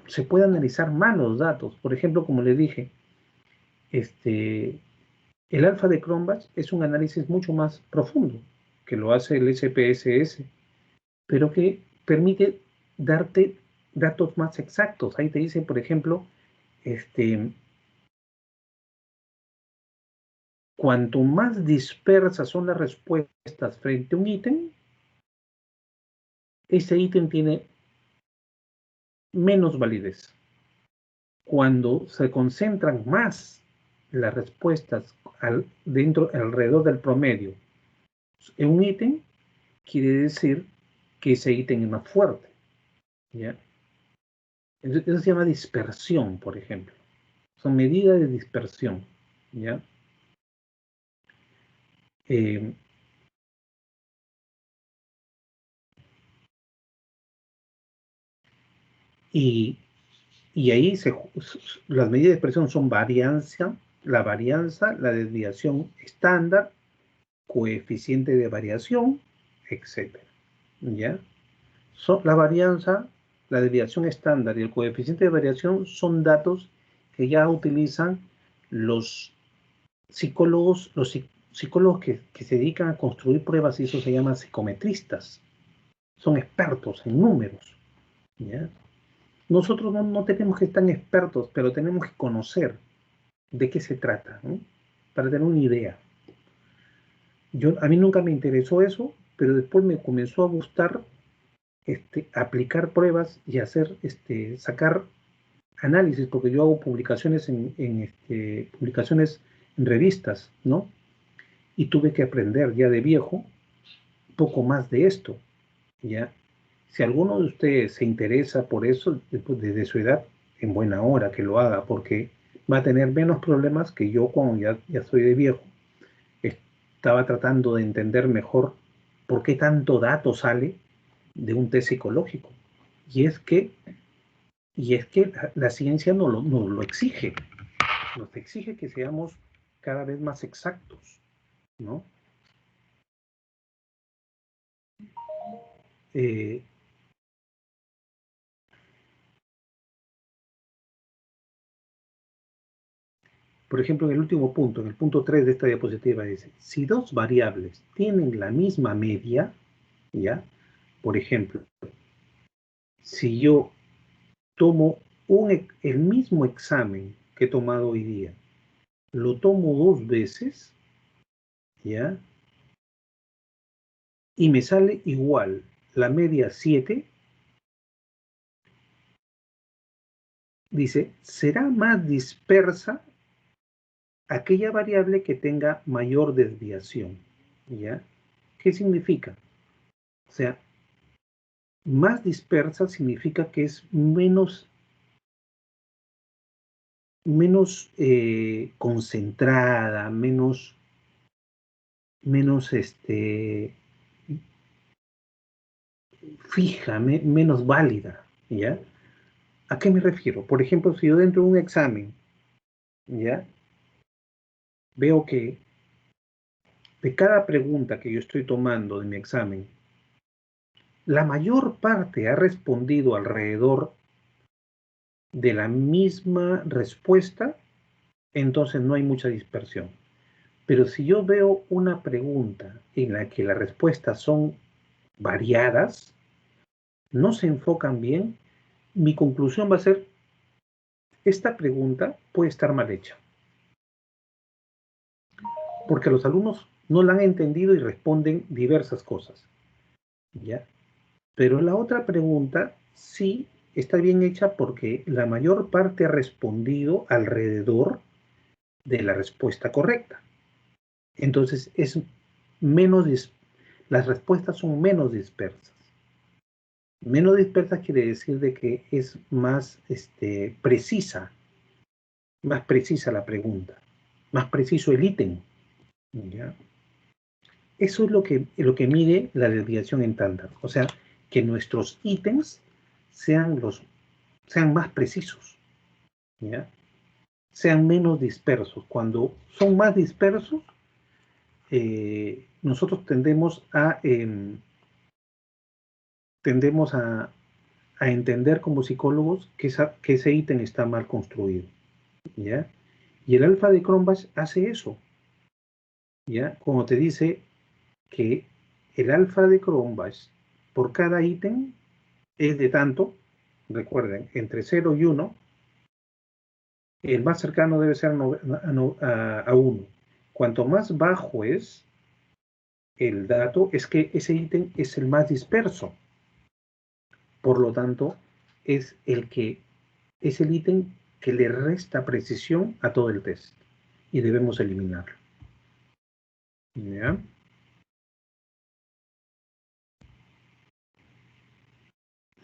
se puede analizar más los datos. Por ejemplo, como les dije, el alfa de Cronbach es un análisis mucho más profundo que lo hace el SPSS, pero que permite darte datos más exactos. Ahí te dice, por ejemplo, cuanto más dispersas son las respuestas frente a un ítem, ese ítem tiene menos validez. Cuando se concentran más las respuestas alrededor del promedio en un ítem, quiere decir que ese ítem es más fuerte, ¿ya? Eso se llama dispersión, por ejemplo. Son medidas de dispersión, ¿ya? Y ahí las medidas de dispersión son la varianza, la desviación estándar, coeficiente de variación, etc. ¿Ya? La varianza, la desviación estándar y el coeficiente de variación son datos que ya utilizan los psicólogos, que se dedican a construir pruebas, y eso se llama psicometristas. Son expertos en números, ¿ya? Nosotros no tenemos que estar expertos, pero tenemos que conocer de qué se trata, ¿no? Para tener una idea. A mí nunca me interesó eso, pero después me comenzó a gustar aplicar pruebas y sacar análisis, porque yo hago publicaciones publicaciones en revistas, ¿no? Y tuve que aprender ya de viejo poco más de esto, ¿ya? Si alguno de ustedes se interesa por eso, desde su edad, en buena hora que lo haga, porque va a tener menos problemas que yo cuando ya soy de viejo. Estaba tratando de entender mejor por qué tanto dato sale de un test psicológico. Y es que la ciencia no lo exige. Nos exige que seamos cada vez más exactos, ¿no? Por ejemplo, en el último punto, en el punto 3 de esta diapositiva dice, si dos variables tienen la misma media, ¿ya? Por ejemplo, si yo tomo el mismo examen que he tomado hoy día, lo tomo 2 veces, ¿ya? Y me sale igual la media 7, dice, será más dispersa aquella variable que tenga mayor desviación, ¿ya? ¿Qué significa? O sea, más dispersa significa que es menos concentrada, menos fija, menos válida, ¿ya? ¿A qué me refiero? Por ejemplo, si yo dentro de un examen, ¿ya? Veo que de cada pregunta que yo estoy tomando de mi examen, la mayor parte ha respondido alrededor de la misma respuesta, entonces no hay mucha dispersión. Pero si yo veo una pregunta en la que las respuestas son variadas, no se enfocan bien, mi conclusión va a ser, esta pregunta puede estar mal hecha. Porque los alumnos no la han entendido y responden diversas cosas, ¿ya? Pero la otra pregunta sí está bien hecha porque la mayor parte ha respondido alrededor de la respuesta correcta. Entonces, las respuestas son menos dispersas. Menos dispersas quiere decir de que es más precisa la pregunta, más preciso el ítem, ¿ya? Eso es lo que mide la desviación estándar. O sea, que nuestros ítems sean más precisos, ¿ya? Sean menos dispersos. Cuando son más dispersos, nosotros tendemos a entender como psicólogos que ese ítem está mal construido, ¿ya? Y el alfa de Cronbach hace eso, ¿ya? Como te dice que el alfa de Cronbach por cada ítem es de tanto, recuerden, entre 0 y 1, el más cercano debe ser a 1. Cuanto más bajo es el dato, es que ese ítem es el más disperso. Por lo tanto, es el ítem que le resta precisión a todo el test y debemos eliminarlo. ¿Ya?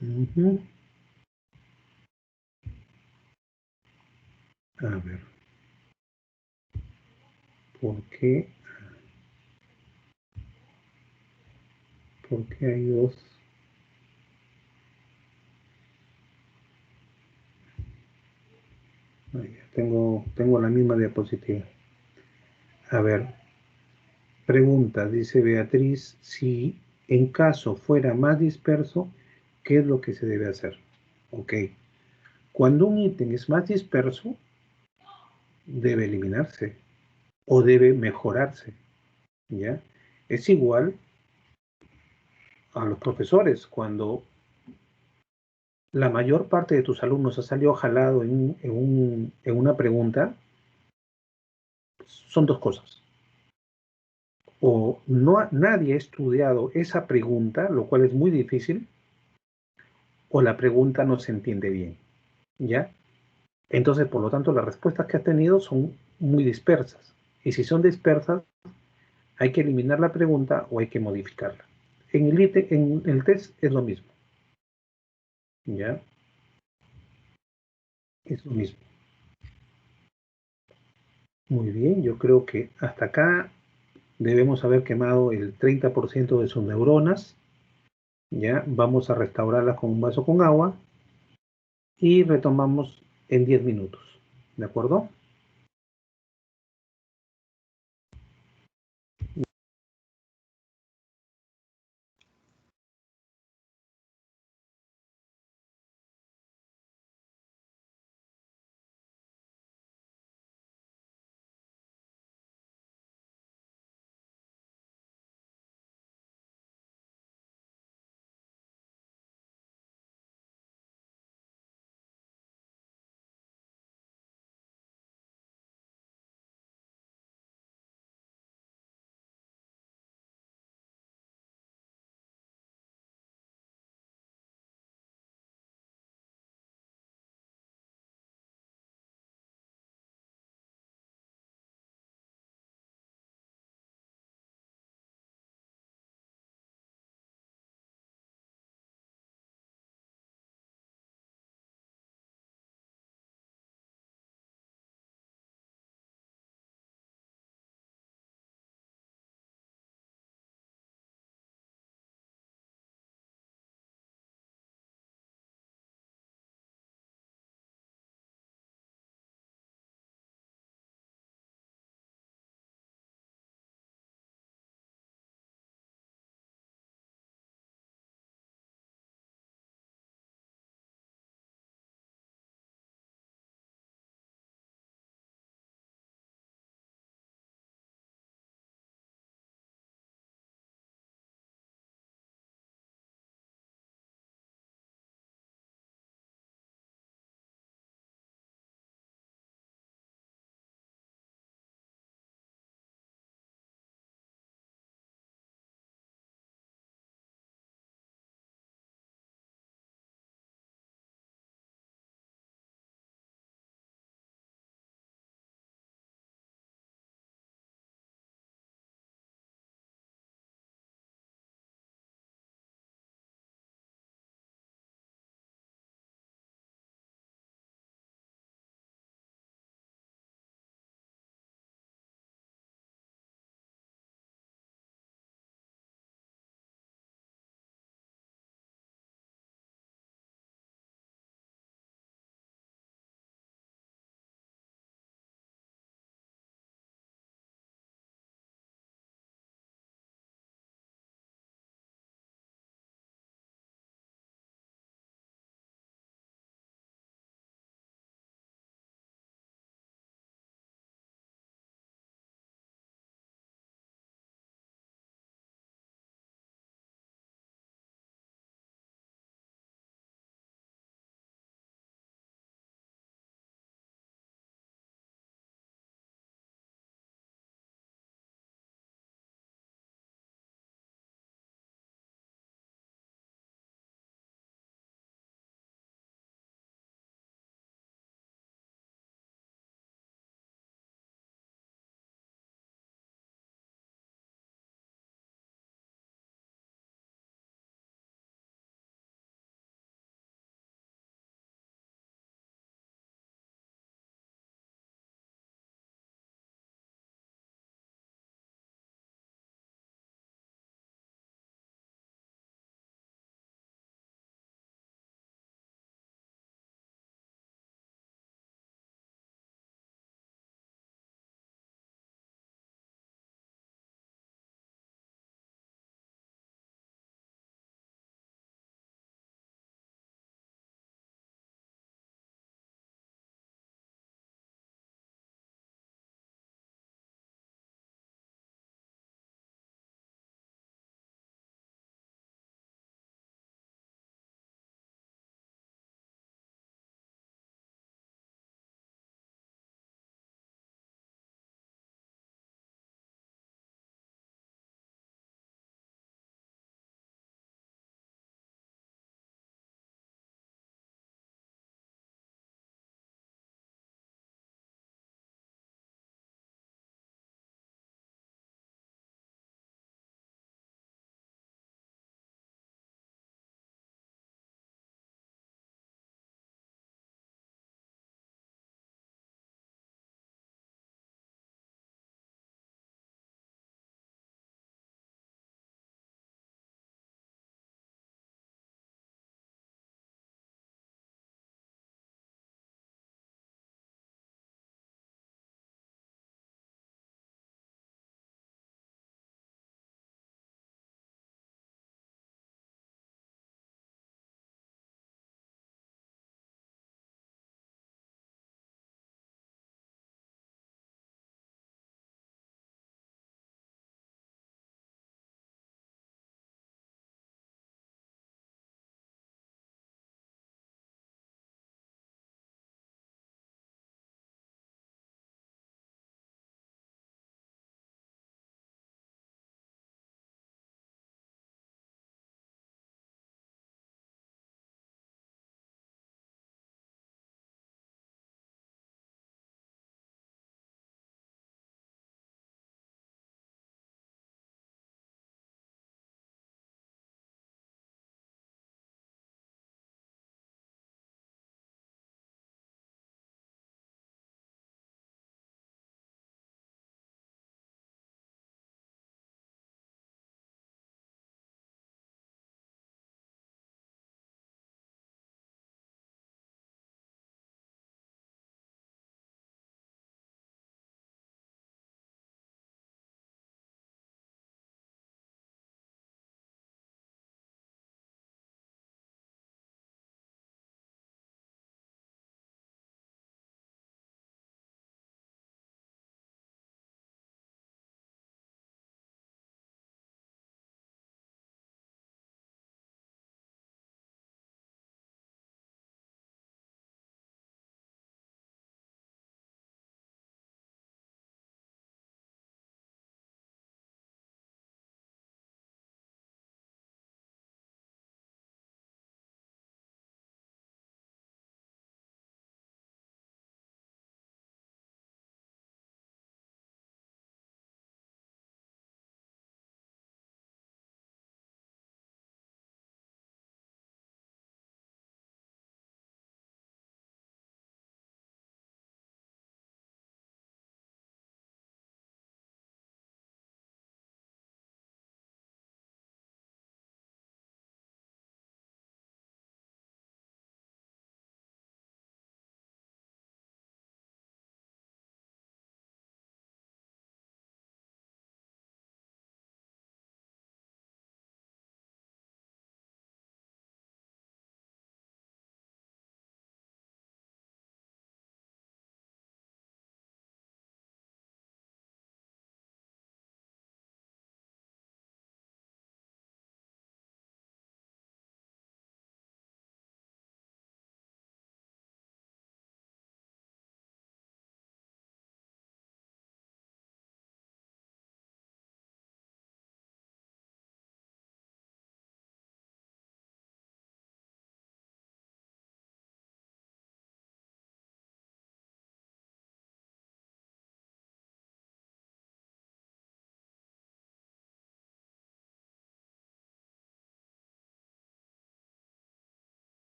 Uh-huh. A ver. ¿Por qué? ¿Por qué hay dos? Tengo la misma diapositiva. A ver, pregunta, dice Beatriz, si en caso fuera más disperso, ¿qué es lo que se debe hacer? Ok. Cuando un ítem es más disperso, debe eliminarse o debe mejorarse, ¿ya? Es igual a los profesores. Cuando la mayor parte de tus alumnos ha salido jalado en una pregunta, son dos cosas. O nadie ha estudiado esa pregunta, lo cual es muy difícil, o la pregunta no se entiende bien, ¿ya? Entonces, por lo tanto, las respuestas que has tenido son muy dispersas. Y si son dispersas, hay que eliminar la pregunta o hay que modificarla. En el test es lo mismo, ¿ya? Es lo mismo. Muy bien, yo creo que hasta acá debemos haber quemado el 30% de sus neuronas, ¿ya? Vamos a restaurarlas con un vaso con agua y retomamos en 10 minutos, ¿de acuerdo?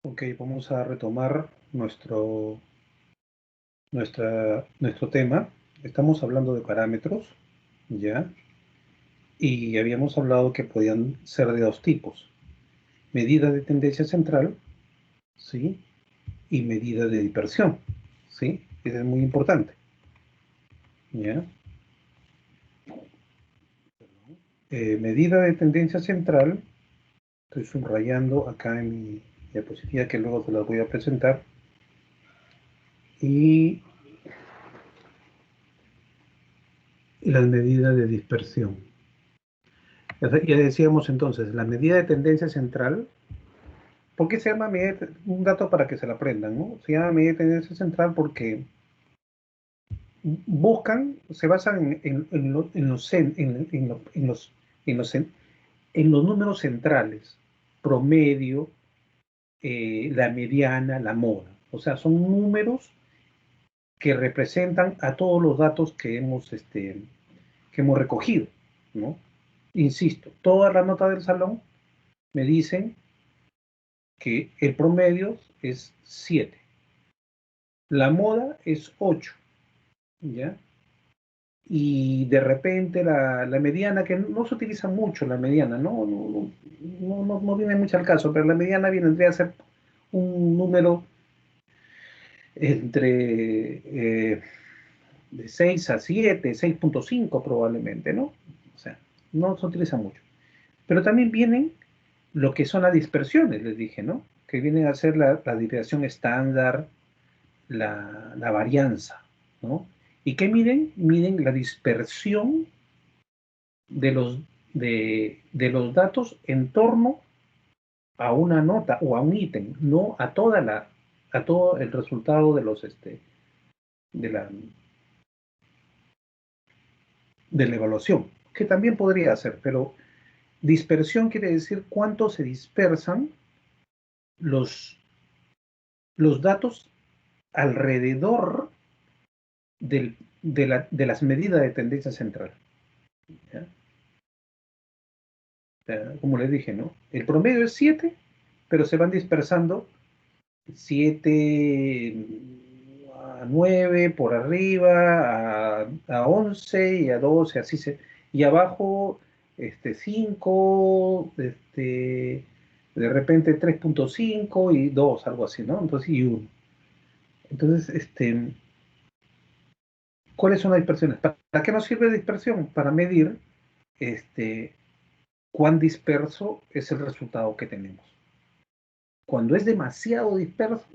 Ok, vamos a retomar nuestro tema. Estamos hablando de parámetros, ¿ya? Y habíamos hablado que podían ser de dos tipos. Medida de tendencia central, ¿sí? Y medida de dispersión, ¿sí? Eso es muy importante, ¿ya? Medida de tendencia central, estoy subrayando acá en mi diapositiva que luego se las voy a presentar. Y las medidas de dispersión. Ya decíamos entonces, la medida de tendencia central, ¿por qué se llama medida? Un dato para que se la aprendan, ¿no? Se llama medida de tendencia central porque se basan en los números centrales, promedio, la mediana, la moda. O sea, son números que representan a todos los datos que hemos recogido, ¿no? Insisto, todas las notas del salón me dicen que el promedio es 7. La moda es 8, ¿ya? Y de repente la mediana, que no se utiliza mucho la mediana, no viene mucho al caso, pero la mediana vendría a ser un número entre de 6 a 7, 6.5 probablemente, ¿no? O sea, no se utiliza mucho. Pero también vienen lo que son las dispersiones, les dije, ¿no? Que vienen a ser la desviación estándar, la varianza, ¿no? ¿Y qué miden? Miden la dispersión de los datos en torno a una nota o a un ítem, no a todo el resultado de la, de la evaluación, que también podría ser, pero dispersión quiere decir cuánto se dispersan los, los datos alrededor de las medidas de tendencia central. ¿Ya? Como les dije, ¿no? El promedio es 7, pero se van dispersando 7 a 9 por arriba, a 11 y a 12, así y abajo 5, de repente 3.5 y 2, algo así, ¿no? Entonces, y 1. Entonces, ¿cuáles son las dispersiones? ¿Para qué nos sirve dispersión? Para medir cuán disperso es el resultado que tenemos. Cuando es demasiado disperso,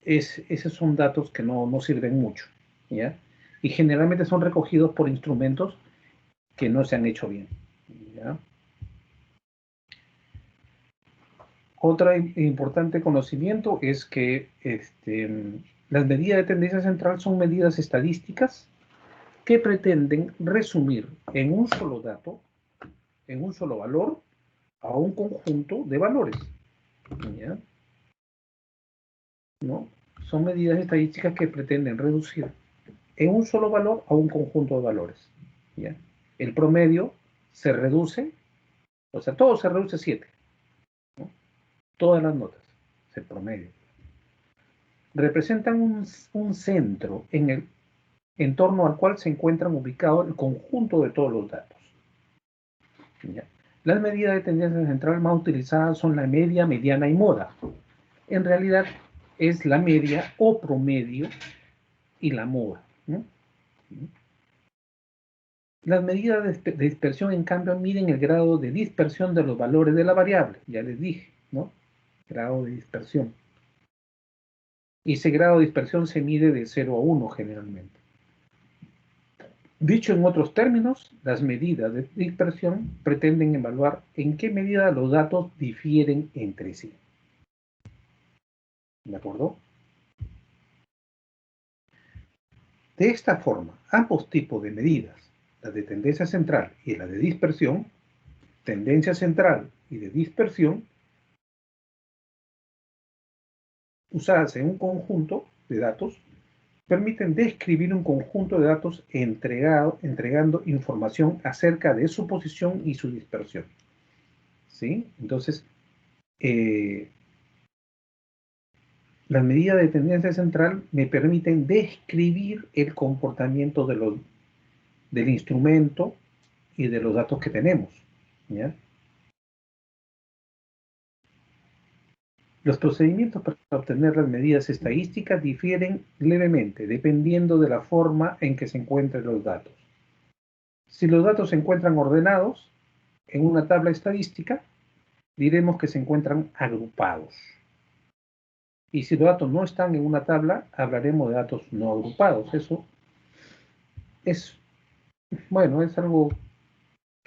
esos son datos que no sirven mucho, ¿ya? Y generalmente son recogidos por instrumentos que no se han hecho bien, ¿ya? Otro importante conocimiento es que las medidas de tendencia central son medidas estadísticas que pretenden resumir en un solo dato, en un solo valor, a un conjunto de valores, ¿ya? ¿No? Son medidas estadísticas que pretenden reducir en un solo valor a un conjunto de valores, ¿ya? El promedio se reduce, o sea, todo se reduce a 7, ¿no? Todas las notas, es el promedio. Representan un centro en torno al cual se encuentran ubicados el conjunto de todos los datos, ¿ya? Las medidas de tendencia central más utilizadas son la media, mediana y moda. En realidad es la media o promedio y la moda, ¿no? Las medidas de dispersión, en cambio, miden el grado de dispersión de los valores de la variable. Ya les dije, ¿no? Grado de dispersión. Y ese grado de dispersión se mide de 0 a 1 generalmente. Dicho en otros términos, las medidas de dispersión pretenden evaluar en qué medida los datos difieren entre sí. ¿De acuerdo? De esta forma, ambos tipos de medidas, la de tendencia central y la de dispersión, tendencia central y de dispersión, usadas en un conjunto de datos, permiten describir un conjunto de datos entregando información acerca de su posición y su dispersión. ¿Sí? Entonces, las medidas de tendencia central me permiten describir el comportamiento del instrumento y de los datos que tenemos, ¿ya? Los procedimientos para obtener las medidas estadísticas difieren levemente dependiendo de la forma en que se encuentren los datos. Si los datos se encuentran ordenados en una tabla estadística, diremos que se encuentran agrupados. Y si los datos no están en una tabla, hablaremos de datos no agrupados. Eso es, bueno, es algo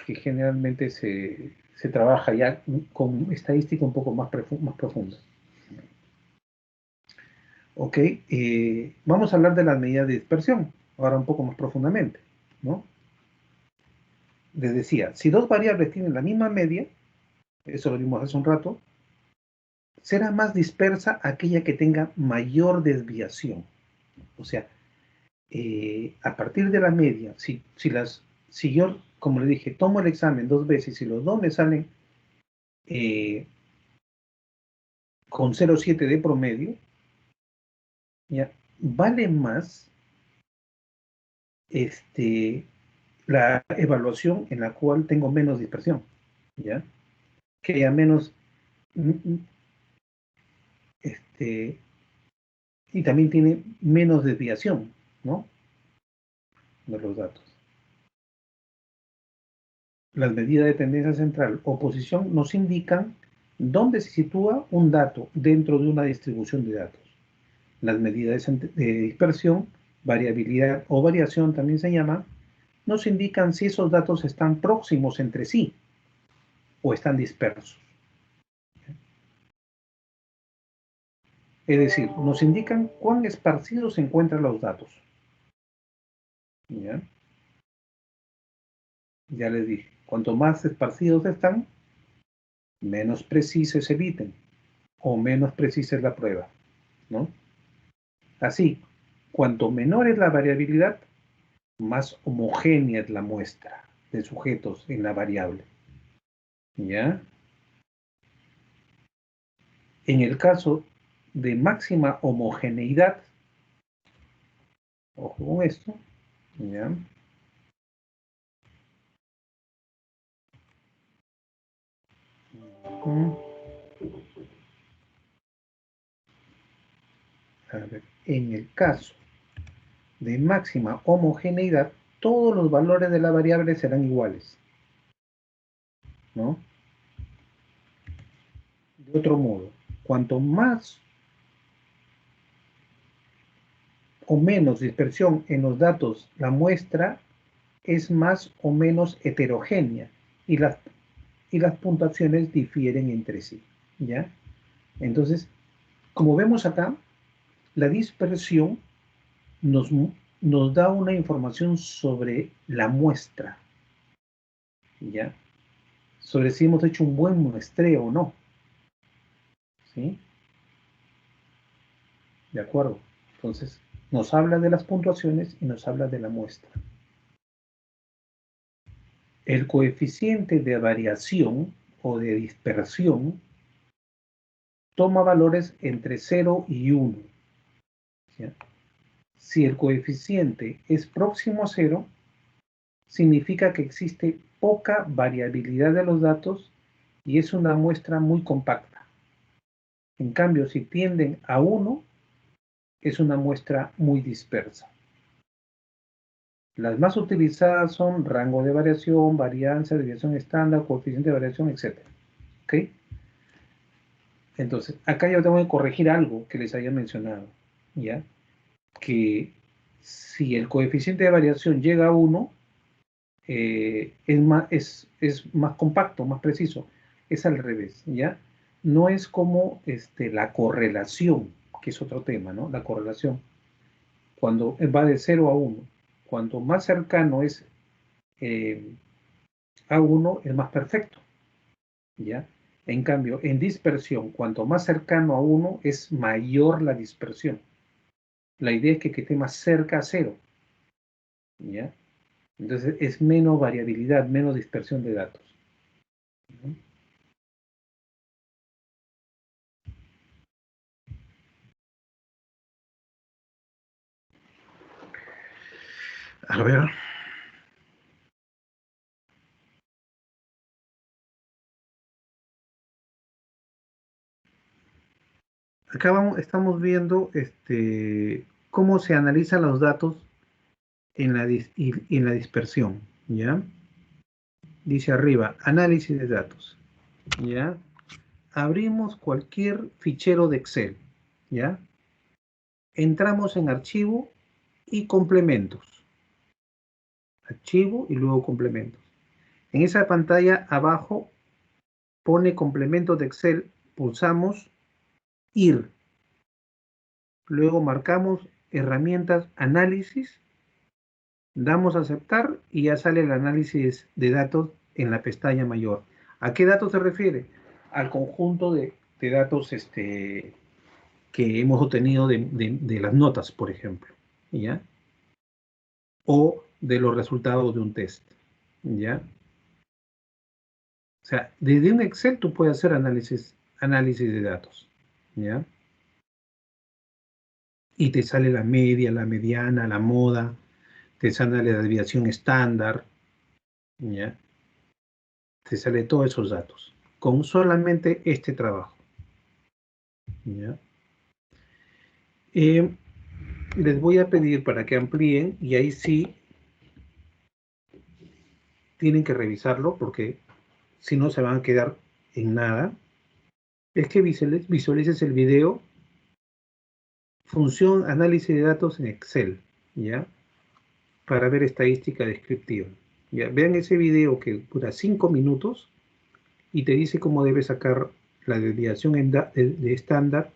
que generalmente se trabaja ya con estadística un poco más profunda. Ok, vamos a hablar de las medidas de dispersión, ahora un poco más profundamente, ¿no? Les decía, si dos variables tienen la misma media, eso lo vimos hace un rato, será más dispersa aquella que tenga mayor desviación. O sea, a partir de la media, si yo, como le dije, tomo el examen 2 veces y los dos me salen con 0,7 de promedio, ¿ya? Vale más la evaluación en la cual tengo menos dispersión, ¿ya? Que haya menos, y también tiene menos desviación, ¿no? De los datos. Las medidas de tendencia central o posición nos indican dónde se sitúa un dato dentro de una distribución de datos. Las medidas de dispersión, variabilidad o variación también se llama, nos indican si esos datos están próximos entre sí o están dispersos. Es decir, nos indican cuán esparcidos se encuentran los datos. ¿Ya? Ya les dije, cuanto más esparcidos están, menos precisa es el ítem o menos precisa es la prueba, ¿no? Así, cuanto menor es la variabilidad, más homogénea es la muestra de sujetos en la variable. ¿Ya? En el caso de máxima homogeneidad, ojo con esto, ¿ya? A ver, en el caso de máxima homogeneidad, todos los valores de la variable serán iguales, ¿no? De otro modo, cuanto más o menos dispersión en los datos la muestra, es más o menos heterogénea y las puntuaciones difieren entre sí, ¿ya? Entonces, como vemos acá, la dispersión nos, nos da una información sobre la muestra, ¿ya? Sobre si hemos hecho un buen muestreo o no, ¿sí? ¿De acuerdo? Entonces, nos habla de las puntuaciones y nos habla de la muestra. El coeficiente de variación o de dispersión toma valores entre 0 y 1. ¿Sí? Si el coeficiente es próximo a 0, significa que existe poca variabilidad de los datos y es una muestra muy compacta. En cambio, si tienden a 1, es una muestra muy dispersa. Las más utilizadas son rango de variación, varianza, desviación estándar, coeficiente de variación, etc. ¿Ok? Entonces, acá yo tengo que corregir algo que les había mencionado, ¿ya? Que si el coeficiente de variación llega a 1, es más compacto, más preciso. Es al revés, ¿ya? No es como la correlación, que es otro tema, ¿no? La correlación, cuando va de 0 a 1. Cuanto más cercano es a 1, es más perfecto, ¿ya? En cambio, en dispersión, cuanto más cercano a 1, es mayor la dispersión. La idea es que esté más cerca a 0, ¿ya? Entonces es menos variabilidad, menos dispersión de datos. ¿No? A ver. Acá estamos viendo cómo se analizan los datos en en la dispersión, ¿ya? Dice arriba, análisis de datos, ¿ya? Abrimos cualquier fichero de Excel, ¿ya? Entramos en archivo y complementos. Archivo y luego complementos. En esa pantalla abajo pone complementos de Excel, pulsamos ir. Luego marcamos herramientas análisis, damos a aceptar y ya sale el análisis de datos en la pestaña mayor. ¿A qué datos se refiere? Al conjunto de datos que hemos obtenido de las notas, por ejemplo, ¿ya? O de los resultados de un test, ¿ya? O sea, desde un Excel tú puedes hacer análisis de datos, ¿ya? Y te sale la media, la mediana, la moda, te sale la desviación estándar, ¿ya? Te sale todos esos datos, con solamente este trabajo, ¿ya? Les voy a pedir para que amplíen, y ahí sí tienen que revisarlo, porque si no se van a quedar en nada, es que visualices el video función análisis de datos en Excel, ¿ya? Para ver estadística descriptiva. ¿Ya? Vean ese video que dura 5 minutos y te dice cómo debes sacar la desviación de estándar,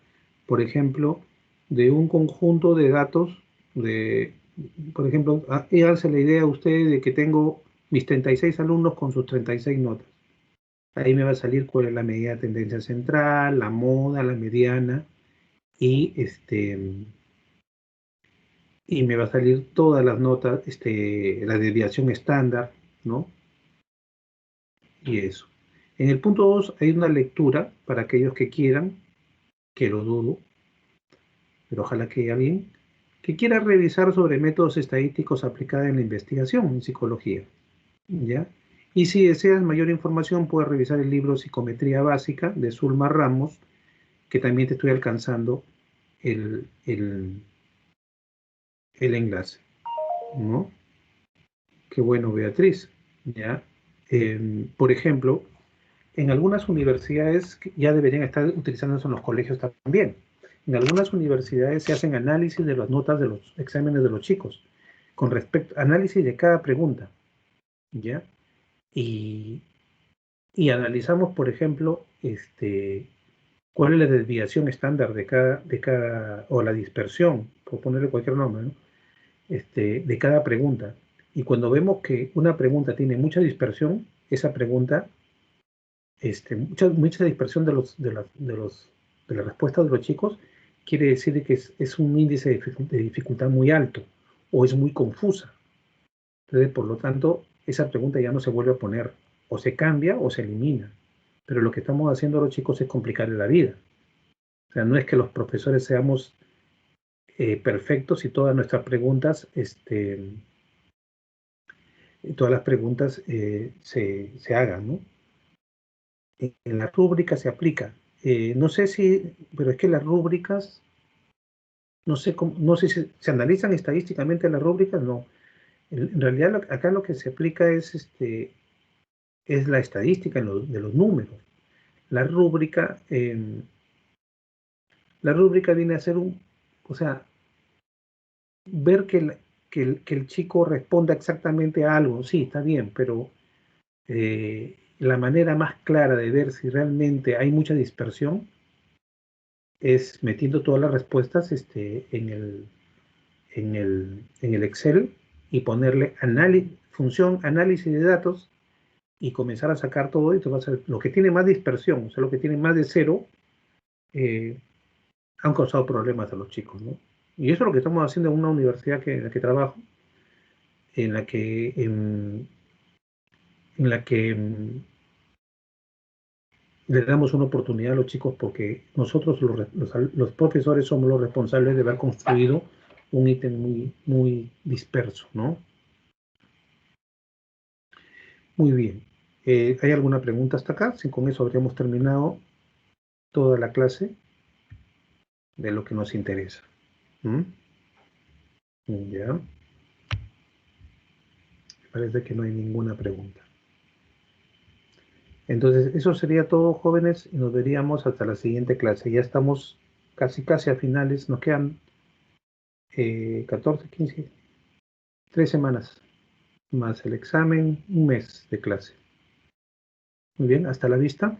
por ejemplo, de un conjunto de datos, por ejemplo, háganse la idea ustedes de que tengo mis 36 alumnos con sus 36 notas. Ahí me va a salir cuál es la medida de tendencia central, la moda, la mediana, y y me va a salir todas las notas, la desviación estándar, ¿no? Y eso. En el punto 2 hay una lectura para aquellos que quieran, que lo dudo, pero ojalá que haya alguien que quiera revisar sobre métodos estadísticos aplicados en la investigación en psicología, ¿ya? Y si deseas mayor información, puedes revisar el libro Psicometría Básica de Zulma Ramos, que también te estoy alcanzando el enlace, ¿no? Qué bueno, Beatriz, ¿ya? Por ejemplo, en algunas universidades ya deberían estar utilizándose en los colegios también. En algunas universidades se hacen análisis de las notas de los exámenes de los chicos, con respecto análisis de cada pregunta, ¿ya? Y, y analizamos, por ejemplo, cuál es la desviación estándar o la dispersión, por ponerle cualquier nombre, ¿no? De cada pregunta. Y cuando vemos que una pregunta tiene mucha dispersión, esa pregunta, mucha dispersión de las respuestas de los chicos, quiere decir que es un índice de dificultad muy alto o es muy confusa. Entonces, por lo tanto, esa pregunta ya no se vuelve a poner, o se cambia o se elimina. Pero lo que estamos haciendo los chicos es complicarle la vida. O sea, no es que los profesores seamos perfectos y todas nuestras preguntas, todas las preguntas se hagan, ¿no? En la rúbrica se aplica. No sé si, pero es que las rúbricas, no sé si se analizan estadísticamente las rúbricas, no. En realidad acá lo que se aplica es la estadística de los números. La rúbrica, viene a ser o sea, ver que el chico responda exactamente a algo, sí, está bien, pero la manera más clara de ver si realmente hay mucha dispersión es metiendo todas las respuestas en el Excel y ponerle función análisis de datos y comenzar a sacar todo esto. Va a ser lo que tiene más dispersión, o sea, lo que tiene más de cero, han causado problemas a los chicos, ¿no? Y eso es lo que estamos haciendo en una universidad en la que trabajo, en la que, le damos una oportunidad a los chicos porque nosotros los profesores somos los responsables de haber construido un ítem muy, muy disperso, ¿no? Muy bien. ¿Hay alguna pregunta hasta acá? Si con eso habríamos terminado toda la clase de lo que nos interesa. ¿Mm? Ya. Parece que no hay ninguna pregunta. Entonces, eso sería todo, jóvenes, y nos veríamos hasta la siguiente clase. Ya estamos casi a finales. Nos quedan 14, 15, 3 semanas más el examen, un mes de clase. Muy bien, hasta la vista.